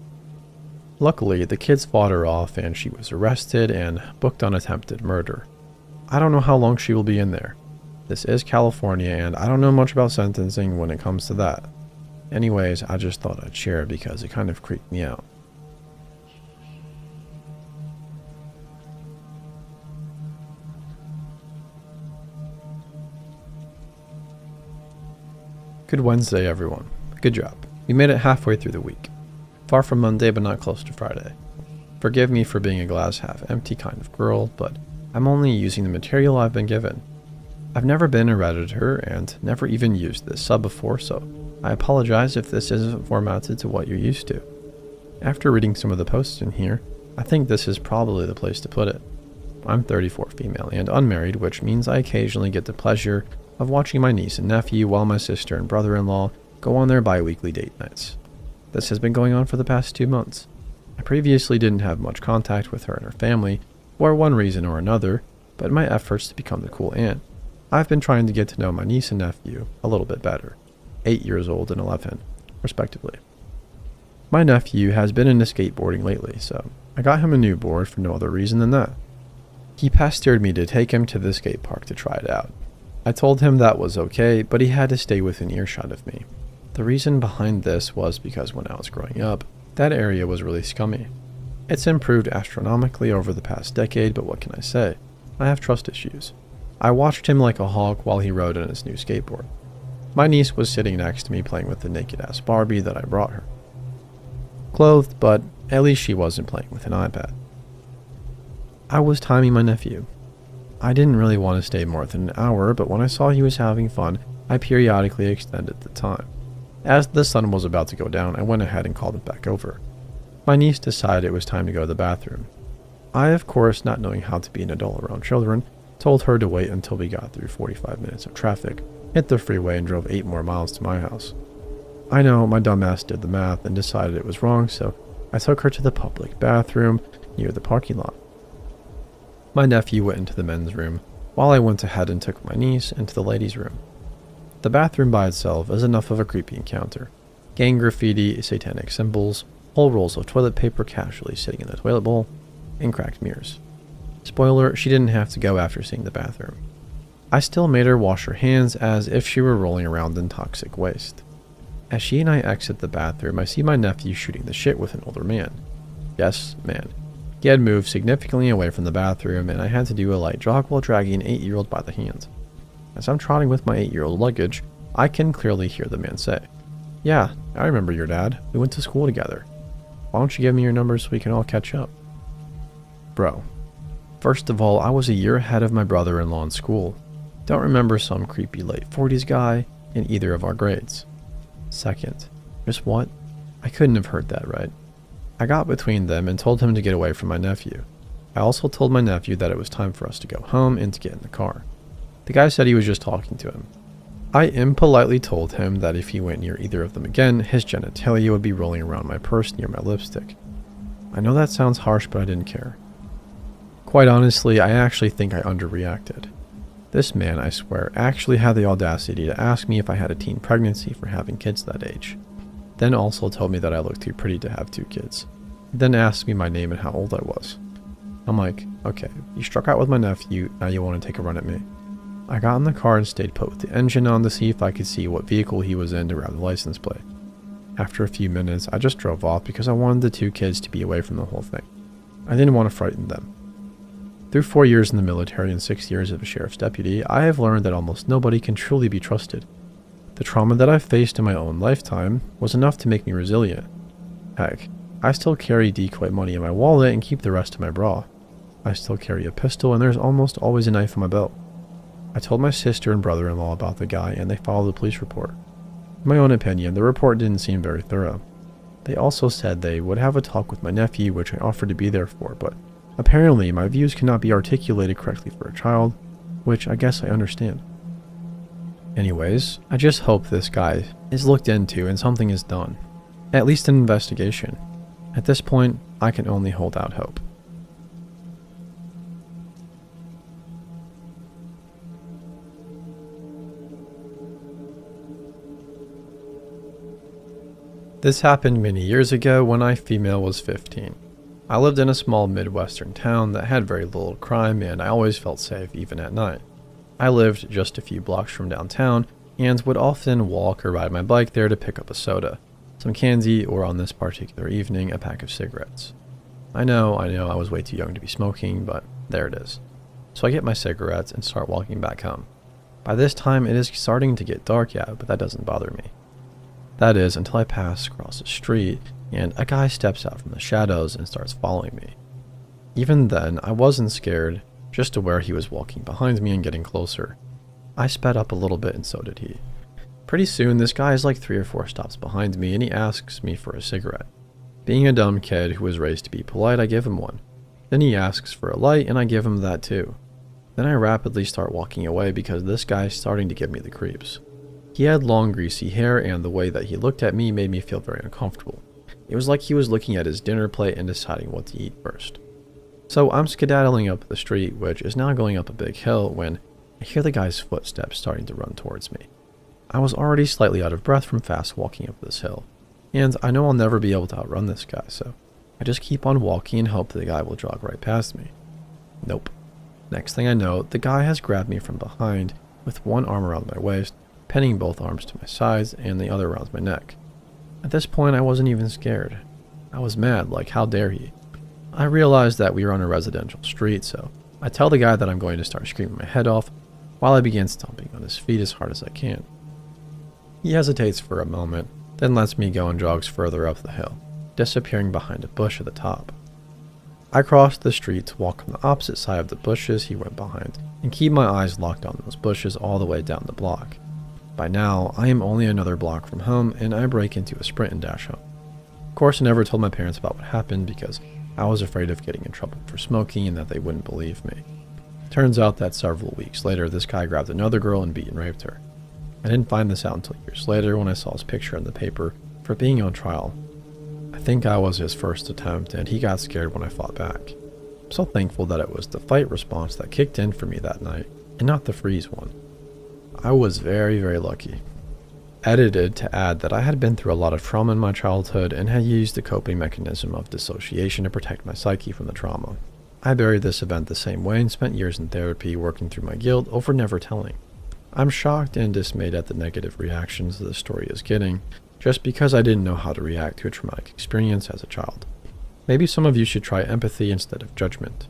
Luckily, the kids fought her off and she was arrested and booked on attempted murder. I don't know how long she will be in there. This is California and I don't know much about sentencing when it comes to that. Anyways, I just thought I'd share it because it kind of creeped me out. Good Wednesday, everyone. Good job. We made it halfway through the week. Far from Monday, but not close to Friday. Forgive me for being a glass half empty kind of girl, but I'm only using the material I've been given. I've never been a Redditor and never even used this sub before, so I apologize if this isn't formatted to what you're used to. After reading some of the posts in here, I think this is probably the place to put it. I'm 34 female and unmarried, which means I occasionally get the pleasure of watching my niece and nephew while my sister and brother-in-law go on their bi-weekly date nights. This has been going on for the past 2 months. I previously didn't have much contact with her and her family for one reason or another, but in my efforts to become the cool aunt, I've been trying to get to know my niece and nephew a little bit better, 8 years old and 11, respectively. My nephew has been into skateboarding lately, so I got him a new board for no other reason than that. He pestered me to take him to the skate park to try it out. I told him that was okay, but he had to stay within earshot of me. The reason behind this was because when I was growing up, that area was really scummy. It's improved astronomically over the past decade, but what can I say? I have trust issues. I watched him like a hawk while he rode on his new skateboard. My niece was sitting next to me playing with the naked-ass Barbie that I brought her. Clothed, but at least she wasn't playing with an iPad. I was timing my nephew. I didn't really want to stay more than an hour, but when I saw he was having fun, I periodically extended the time. As the sun was about to go down, I went ahead and called it back over. My niece decided it was time to go to the bathroom. I, of course, not knowing how to be an adult around children, told her to wait until we got through 45 minutes of traffic, hit the freeway, and drove 8 more miles to my house. I know, my dumbass did the math and decided it was wrong, so I took her to the public bathroom near the parking lot. My nephew went into the men's room, while I went ahead and took my niece into the ladies' room. The bathroom by itself is enough of a creepy encounter. Gang graffiti, satanic symbols, whole rolls of toilet paper casually sitting in the toilet bowl, and cracked mirrors. Spoiler, she didn't have to go after seeing the bathroom. I still made her wash her hands as if she were rolling around in toxic waste. As she and I exit the bathroom, I see my nephew shooting the shit with an older man. Yes, man. He had moved significantly away from the bathroom, and I had to do a light jog while dragging an 8-year-old by the hand. As I'm trotting with my 8-year-old luggage, I can clearly hear the man say, "Yeah, I remember your dad. We went to school together. Why don't you give me your number so we can all catch up?" Bro. First of all, I was a year ahead of my brother-in-law in school. Don't remember some creepy late 40s guy in either of our grades. Second, just what? I couldn't have heard that right. I got between them and told him to get away from my nephew. I also told my nephew that it was time for us to go home and to get in the car. The guy said he was just talking to him. I impolitely told him that if he went near either of them again, his genitalia would be rolling around my purse near my lipstick. I know that sounds harsh, but I didn't care. Quite honestly, I actually think I underreacted. This man, I swear, actually had the audacity to ask me if I had a teen pregnancy for having kids that age. Then also told me that I looked too pretty to have 2 kids. He then asked me my name and how old I was. I'm like, okay, you struck out with my nephew, now you want to take a run at me. I got in the car and stayed put with the engine on to see if I could see what vehicle he was in to grab the license plate. After a few minutes, I just drove off because I wanted the 2 kids to be away from the whole thing. I didn't want to frighten them. Through 4 years in the military and 6 years as a sheriff's deputy, I have learned that almost nobody can truly be trusted. The trauma that I've faced in my own lifetime was enough to make me resilient. Heck, I still carry decoy money in my wallet and keep the rest in my bra. I still carry a pistol and there's almost always a knife in my belt. I told my sister and brother-in-law about the guy and they followed the police report. In my own opinion, the report didn't seem very thorough. They also said they would have a talk with my nephew, which I offered to be there for, but apparently my views cannot be articulated correctly for a child, which I guess I understand. Anyways, I just hope this guy is looked into and something is done. At least an investigation. At this point, I can only hold out hope. This happened many years ago when I female was 15. I lived in a small Midwestern town that had very little crime and I always felt safe even at night. I lived just a few blocks from downtown and would often walk or ride my bike there to pick up a soda, some candy, or on this particular evening, a pack of cigarettes. I know I was way too young to be smoking, but there it is. So I get my cigarettes and start walking back home. By this time it is starting to get dark, yeah, but that doesn't bother me. That is until I pass across the street and a guy steps out from the shadows and starts following me. Even then, I wasn't scared, just aware he was walking behind me and getting closer. I sped up a little bit and so did he. Pretty soon, this guy is like 3 or 4 stops behind me and he asks me for a cigarette. Being a dumb kid who was raised to be polite, I give him one. Then he asks for a light and I give him that too. Then I rapidly start walking away because this guy is starting to give me the creeps. He had long greasy hair and the way that he looked at me made me feel very uncomfortable. It was like he was looking at his dinner plate and deciding what to eat first. So I'm skedaddling up the street, which is now going up a big hill, when I hear the guy's footsteps starting to run towards me. I was already slightly out of breath from fast walking up this hill, and I know I'll never be able to outrun this guy, so I just keep on walking and hope the guy will jog right past me. Nope. Next thing I know, the guy has grabbed me from behind with one arm around my waist, pinning both arms to my sides and the other around my neck. At this point, I wasn't even scared. I was mad, like how dare he. I realized that we were on a residential street, so I tell the guy that I'm going to start screaming my head off while I begin stomping on his feet as hard as I can. He hesitates for a moment, then lets me go and jogs further up the hill, disappearing behind a bush at the top. I crossed the street to walk on the opposite side of the bushes he went behind, and keep my eyes locked on those bushes all the way down the block. By now, I am only another block from home, and I break into a sprint and dash home. Of course, I never told my parents about what happened because I was afraid of getting in trouble for smoking and that they wouldn't believe me. Turns out that several weeks later, this guy grabbed another girl and beat and raped her. I didn't find this out until years later when I saw his picture in the paper for being on trial. I think I was his first attempt, and he got scared when I fought back. I'm so thankful that it was the fight response that kicked in for me that night, and not the freeze one. I was very, very lucky. Edited to add that I had been through a lot of trauma in my childhood and had used the coping mechanism of dissociation to protect my psyche from the trauma. I buried this event the same way and spent years in therapy working through my guilt over never telling. I'm shocked and dismayed at the negative reactions the story is getting, just because I didn't know how to react to a traumatic experience as a child. Maybe some of you should try empathy instead of judgment.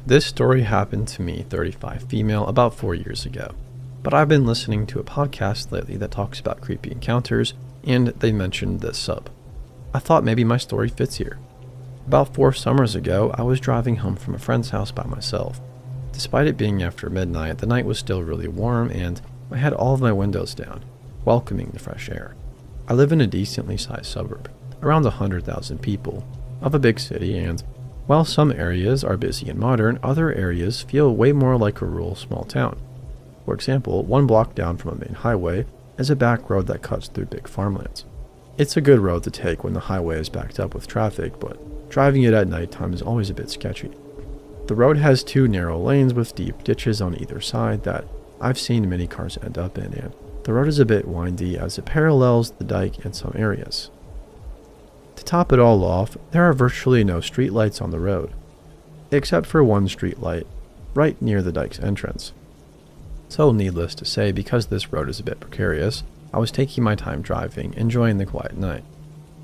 This story happened to me, 35 female, about 4 years ago. But I've been listening to a podcast lately that talks about creepy encounters, and they mentioned this sub. I thought maybe my story fits here. About 4 summers ago, I was driving home from a friend's house by myself. Despite it being after midnight, the night was still really warm, and I had all of my windows down, welcoming the fresh air. I live in a decently sized suburb, around 100,000 people, of a big city, and while some areas are busy and modern, other areas feel way more like a rural small town. For example, 1 block down from a main highway, is a back road that cuts through big farmlands. It's a good road to take when the highway is backed up with traffic, but driving it at nighttime is always a bit sketchy. The road has 2 narrow lanes with deep ditches on either side that I've seen many cars end up in, and the road is a bit windy as it parallels the dike in some areas. To top it all off, there are virtually no streetlights on the road, except for one streetlight right near the dike's entrance. So needless to say, because this road is a bit precarious, I was taking my time driving, enjoying the quiet night.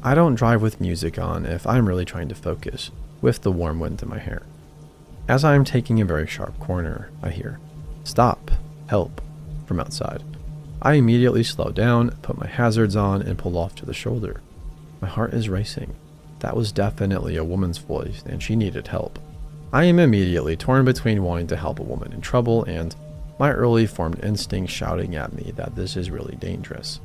I don't drive with music on if I'm really trying to focus, with the warm wind in my hair. As I am taking a very sharp corner, I hear, "Stop, help," from outside. I immediately slow down, put my hazards on, and pull off to the shoulder. My heart is racing. That was definitely a woman's voice, and she needed help. I am immediately torn between wanting to help a woman in trouble and my early formed instinct shouting at me that this is really dangerous.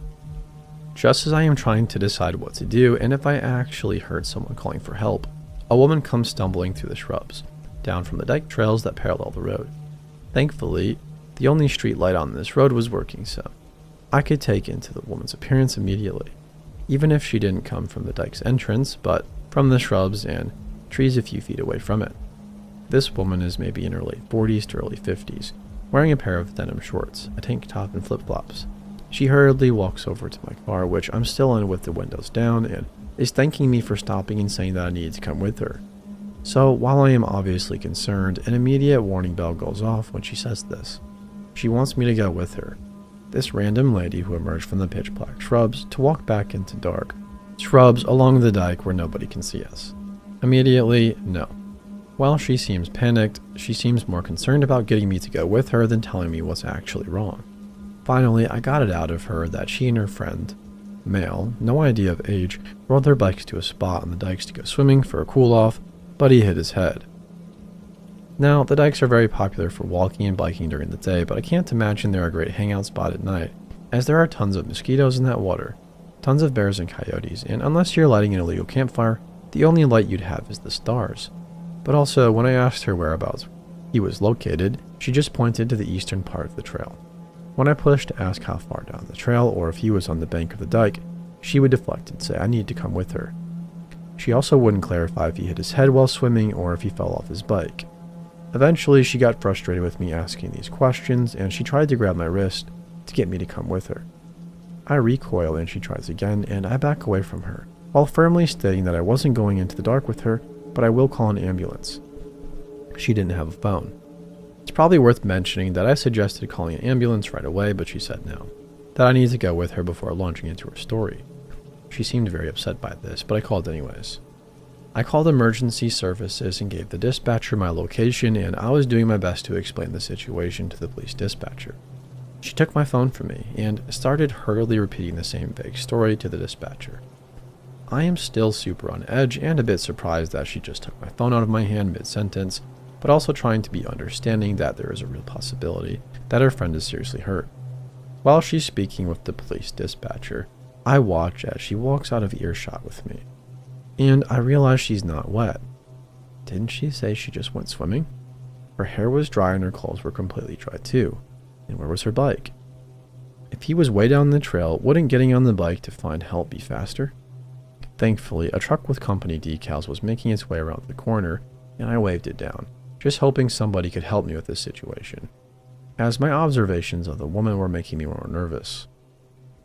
Just as I am trying to decide what to do and if I actually heard someone calling for help, a woman comes stumbling through the shrubs, down from the dike trails that parallel the road. Thankfully, the only street light on this road was working, so I could take into the woman's appearance immediately, even if she didn't come from the dike's entrance, but from the shrubs and trees a few feet away from it. This woman is maybe in her late 40s to early 50s, wearing a pair of denim shorts, a tank top, and flip-flops. She hurriedly walks over to my car, which I'm still in with the windows down, and is thanking me for stopping and saying that I needed to come with her. So, while I am obviously concerned, an immediate warning bell goes off when she says this. She wants me to go with her, this random lady who emerged from the pitch-black shrubs to walk back into dark shrubs along the dike where nobody can see us. Immediately, no. While she seems panicked, she seems more concerned about getting me to go with her than telling me what's actually wrong. Finally, I got it out of her that she and her friend, male, no idea of age, rode their bikes to a spot on the dikes to go swimming for a cool-off, but he hit his head. Now, the dikes are very popular for walking and biking during the day, but I can't imagine they're a great hangout spot at night, as there are tons of mosquitoes in that water, tons of bears and coyotes, and unless you're lighting an illegal campfire, the only light you'd have is the stars. But also, when I asked her whereabouts he was located, she just pointed to the eastern part of the trail. When I pushed to ask how far down the trail or if he was on the bank of the dike, she would deflect and say I need to come with her. She also wouldn't clarify if he hit his head while swimming or if he fell off his bike. Eventually, she got frustrated with me asking these questions, and she tried to grab my wrist to get me to come with her. I recoil and she tries again, and I back away from her, while firmly stating that I wasn't going into the dark with her, but I will call an ambulance. She didn't have a phone. It's probably worth mentioning that I suggested calling an ambulance right away, but she said no, that I needed to go with her before launching into her story. She seemed very upset by this, but I called anyways. I called emergency services and gave the dispatcher my location, and I was doing my best to explain the situation to the police dispatcher. She took my phone from me and started hurriedly repeating the same vague story to the dispatcher. I am still super on edge and a bit surprised that she just took my phone out of my hand mid-sentence, but also trying to be understanding that there is a real possibility that her friend is seriously hurt. While she's speaking with the police dispatcher, I watch as she walks out of earshot with me, and I realize she's not wet. Didn't she say she just went swimming? Her hair was dry and her clothes were completely dry too. And where was her bike? If he was way down the trail, wouldn't getting on the bike to find help be faster? Thankfully, a truck with company decals was making its way around the corner, and I waved it down, just hoping somebody could help me with this situation, as my observations of the woman were making me more nervous.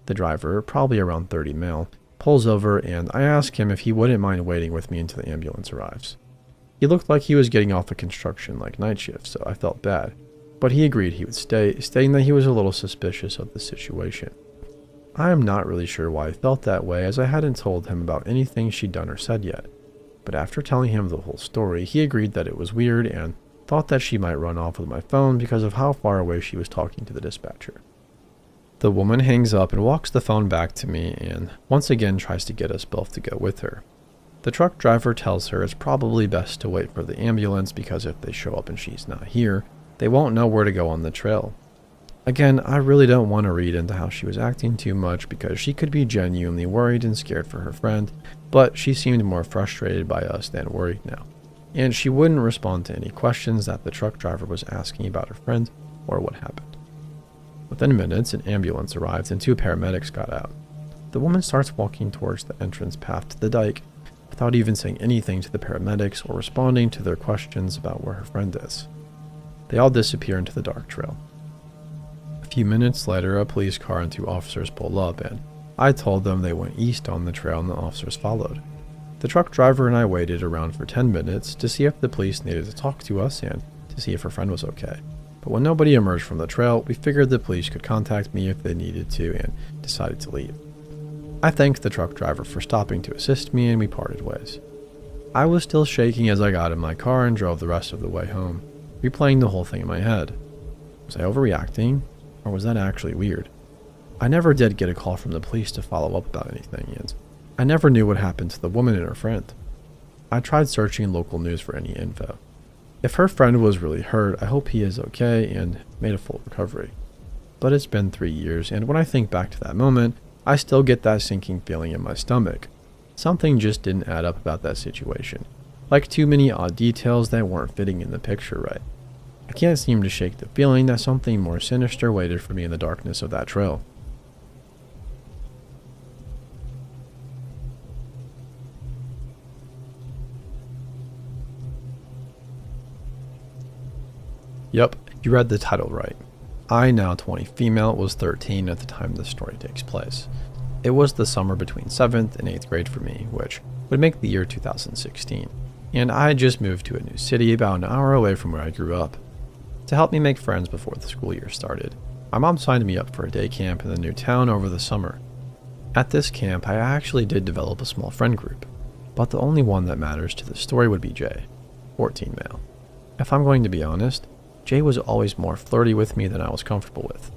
The driver, probably around 30 male, pulls over, and I ask him if he wouldn't mind waiting with me until the ambulance arrives. He looked like he was getting off a construction-like night shift, so I felt bad, but he agreed he would stay, stating that he was a little suspicious of the situation. I am not really sure why I felt that way, as I hadn't told him about anything she'd done or said yet, but after telling him the whole story, he agreed that it was weird and thought that she might run off with my phone because of how far away she was talking to the dispatcher. The woman hangs up and walks the phone back to me and once again tries to get us both to go with her. The truck driver tells her it's probably best to wait for the ambulance because if they show up and she's not here, they won't know where to go on the trail. Again, I really don't want to read into how she was acting too much because she could be genuinely worried and scared for her friend, but she seemed more frustrated by us than worried now, and she wouldn't respond to any questions that the truck driver was asking about her friend or what happened. Within minutes, an ambulance arrived and 2 paramedics got out. The woman starts walking towards the entrance path to the dike without even saying anything to the paramedics or responding to their questions about where her friend is. They all disappear into the dark trail. A few minutes later, a police car and 2 officers pull up, and I told them they went east on the trail and the officers followed. The truck driver and I waited around for 10 minutes to see if the police needed to talk to us and to see if her friend was okay. But when nobody emerged from the trail, we figured the police could contact me if they needed to and decided to leave. I thanked the truck driver for stopping to assist me and we parted ways. I was still shaking as I got in my car and drove the rest of the way home, replaying the whole thing in my head. Was I overreacting, or was that actually weird? I never did get a call from the police to follow up about anything, and I never knew what happened to the woman and her friend. I tried searching local news for any info. If her friend was really hurt, I hope he is okay and made a full recovery. But it's been 3 years, and when I think back to that moment, I still get that sinking feeling in my stomach. Something just didn't add up about that situation. Like too many odd details that weren't fitting in the picture right. I can't seem to shake the feeling that something more sinister waited for me in the darkness of that trail. Yep, you read the title right. I, now 20 female, was 13 at the time this story takes place. It was the summer between 7th and 8th grade for me, which would make the year 2016, and I had just moved to a new city about an hour away from where I grew up. To help me make friends before the school year started, my mom signed me up for a day camp in the new town over the summer. At this camp, I actually did develop a small friend group, but the only one that matters to the story would be Jay, 14 male. If I'm going to be honest, Jay was always more flirty with me than I was comfortable with,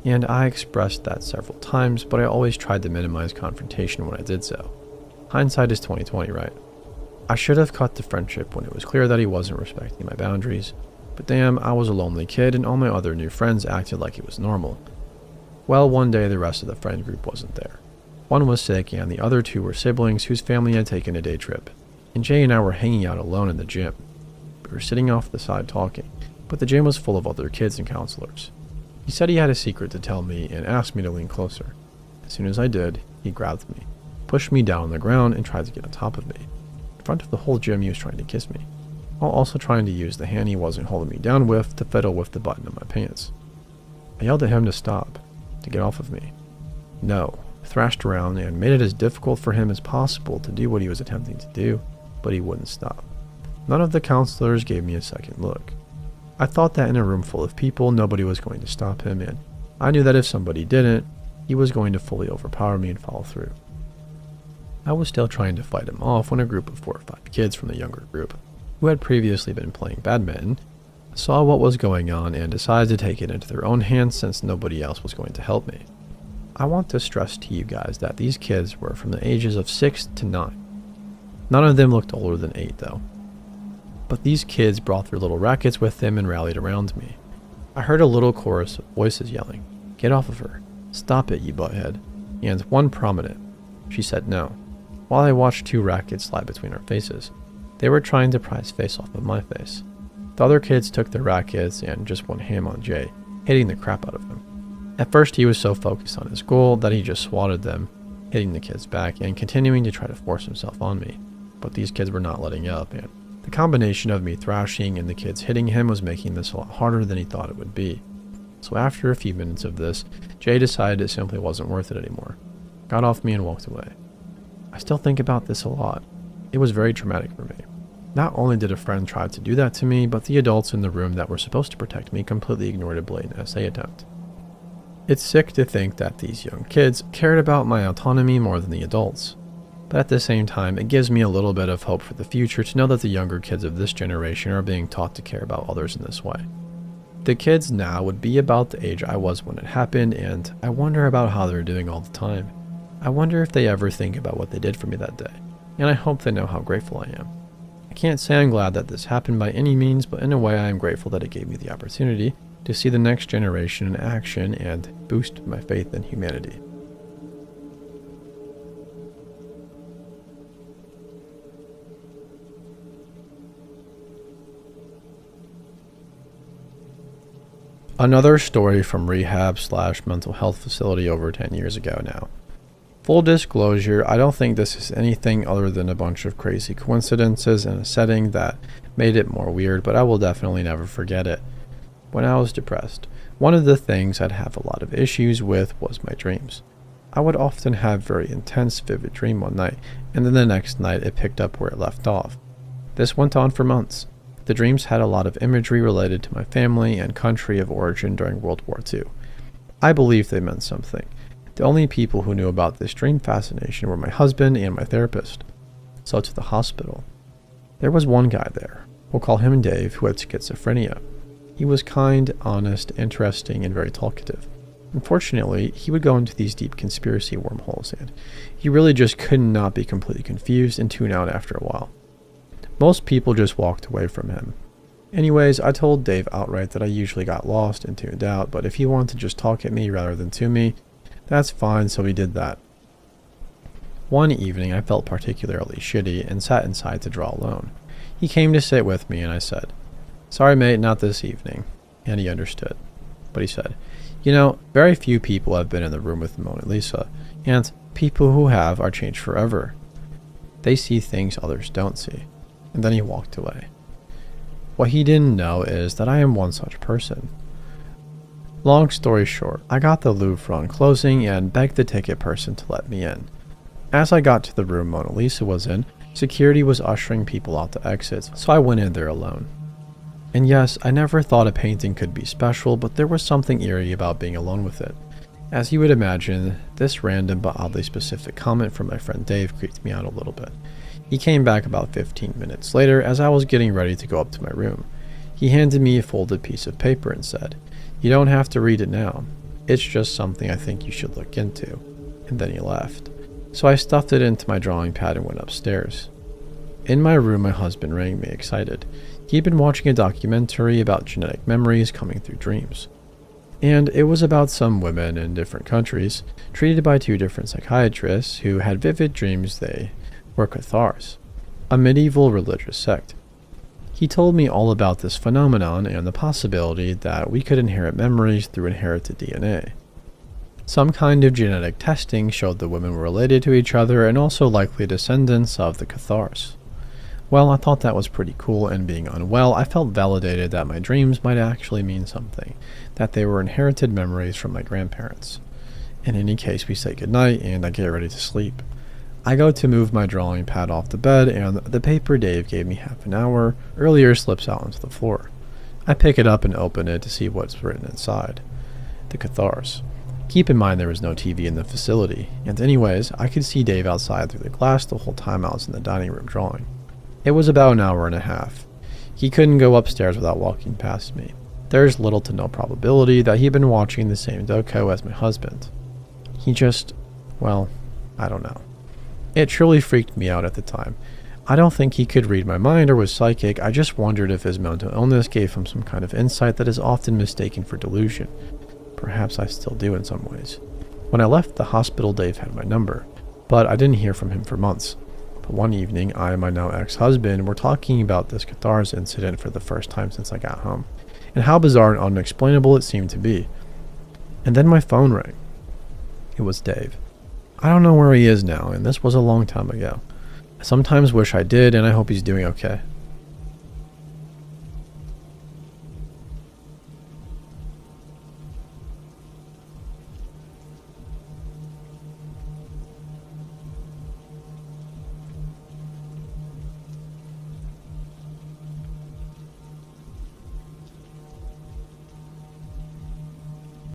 and I expressed that several times, but I always tried to minimize confrontation when I did so. Hindsight is 20/20, right? I should have cut the friendship when it was clear that he wasn't respecting my boundaries, but damn, I was a lonely kid and all my other new friends acted like it was normal. Well, one day the rest of the friend group wasn't there. One was sick and the other 2 were siblings whose family had taken a day trip, and Jay and I were hanging out alone in the gym. We were sitting off the side talking, but the gym was full of other kids and counselors. He said he had a secret to tell me and asked me to lean closer. As soon as I did, he grabbed me, pushed me down on the ground, and tried to get on top of me. In front of the whole gym, he was trying to kiss me, while also trying to use the hand he wasn't holding me down with to fiddle with the button of my pants. I yelled at him to stop, to get off of me. No, thrashed around and made it as difficult for him as possible to do what he was attempting to do, but he wouldn't stop. None of the counselors gave me a second look. I thought that in a room full of people, nobody was going to stop him, and I knew that if somebody didn't, he was going to fully overpower me and follow through. I was still trying to fight him off when a group of 4 or 5 kids from the younger group, who had previously been playing badminton, saw what was going on and decided to take it into their own hands since nobody else was going to help me. I want to stress to you guys that these kids were from the ages of 6 to 9. None of them looked older than 8 though. But these kids brought their little rackets with them and rallied around me. I heard a little chorus of voices yelling, "Get off of her. Stop it, you butthead." And one prominent. She said no, while I watched 2 rackets slide between our faces. They were trying to pry his face off of my face. The other kids took their rackets and just went ham on Jay, hitting the crap out of him. At first he was so focused on his goal that he just swatted them, hitting the kids back and continuing to try to force himself on me. But these kids were not letting up, and the combination of me thrashing and the kids hitting him was making this a lot harder than he thought it would be. So after a few minutes of this, Jay decided it simply wasn't worth it anymore, got off me and walked away. I still think about this a lot. It was very traumatic for me. Not only did a friend try to do that to me, but the adults in the room that were supposed to protect me completely ignored a blatant essay attempt. It's sick to think that these young kids cared about my autonomy more than the adults. But at the same time, it gives me a little bit of hope for the future to know that the younger kids of this generation are being taught to care about others in this way. The kids now would be about the age I was when it happened, and I wonder about how they're doing all the time. I wonder if they ever think about what they did for me that day, and I hope they know how grateful I am. I can't say I'm glad that this happened by any means, but in a way I am grateful that it gave me the opportunity to see the next generation in action and boost my faith in humanity. Another story from rehab slash mental health facility over 10 years ago now. Full disclosure, I don't think this is anything other than a bunch of crazy coincidences in a setting that made it more weird, but I will definitely never forget it. When I was depressed, one of the things I'd have a lot of issues with was my dreams. I would often have very intense, vivid dream one night, and then the next night it picked up where it left off. This went on for months. The dreams had a lot of imagery related to my family and country of origin during World War II. I believed they meant something. The only people who knew about this dream fascination were my husband and my therapist. So to the hospital. There was one guy there, we'll call him Dave, who had schizophrenia. He was kind, honest, interesting, and very talkative. Unfortunately, he would go into these deep conspiracy wormholes, and he really just could not be completely confused and tune out after a while. Most people just walked away from him. Anyways, I told Dave outright that I usually got lost and tuned out, but if he wanted to just talk at me rather than to me, that's fine, so he did that. One evening, I felt particularly shitty and sat inside to draw alone. He came to sit with me, and I said, "Sorry, mate, not this evening." And he understood. But he said, "You know, very few people have been in the room with the Mona Lisa, and people who have are changed forever. They see things others don't see." And then he walked away. What he didn't know is that I am one such person. Long story short, I got the Louvre on closing and begged the ticket person to let me in. As I got to the room Mona Lisa was in, security was ushering people out to exits, so I went in there alone. And yes, I never thought a painting could be special, but there was something eerie about being alone with it. As you would imagine, this random but oddly specific comment from my friend Dave creeped me out a little bit. He came back about 15 minutes later as I was getting ready to go up to my room. He handed me a folded piece of paper and said, "You don't have to read it now. It's just something I think you should look into." And then he left. So I stuffed it into my drawing pad and went upstairs. In my room, my husband rang me excited. He'd been watching a documentary about genetic memories coming through dreams. And it was about some women in different countries, treated by two different psychiatrists who had vivid dreams they were cathars, a medieval religious sect. He told me all about this phenomenon and the possibility that we could inherit memories through inherited DNA. Some kind of genetic testing showed the women were related to each other and also likely descendants of the cathars. Well, I thought that was pretty cool, and being unwell, I felt validated that my dreams might actually mean something, that they were inherited memories from my grandparents. In any case, we say goodnight and I get ready to sleep. I go to move my drawing pad off the bed, and the paper Dave gave me half an hour earlier slips out onto the floor. I pick it up and open it to see what's written inside. The cathars. Keep in mind there was no TV in the facility, and anyways, I could see Dave outside through the glass the whole time I was in the dining room drawing. It was about an hour and a half. He couldn't go upstairs without walking past me. There's little to no probability that he'd been watching the same doco as my husband. He just, well, I don't know. It truly freaked me out at the time. I don't think he could read my mind or was psychic. I just wondered if his mental illness gave him some kind of insight that is often mistaken for delusion. Perhaps I still do in some ways. When I left the hospital, Dave had my number, but I didn't hear from him for months. But one evening, I and my now ex-husband were talking about this cathars incident for the first time since I got home, and how bizarre and unexplainable it seemed to be. And then my phone rang. It was Dave. I don't know where he is now, and this was a long time ago. I sometimes wish I did, and I hope he's doing okay.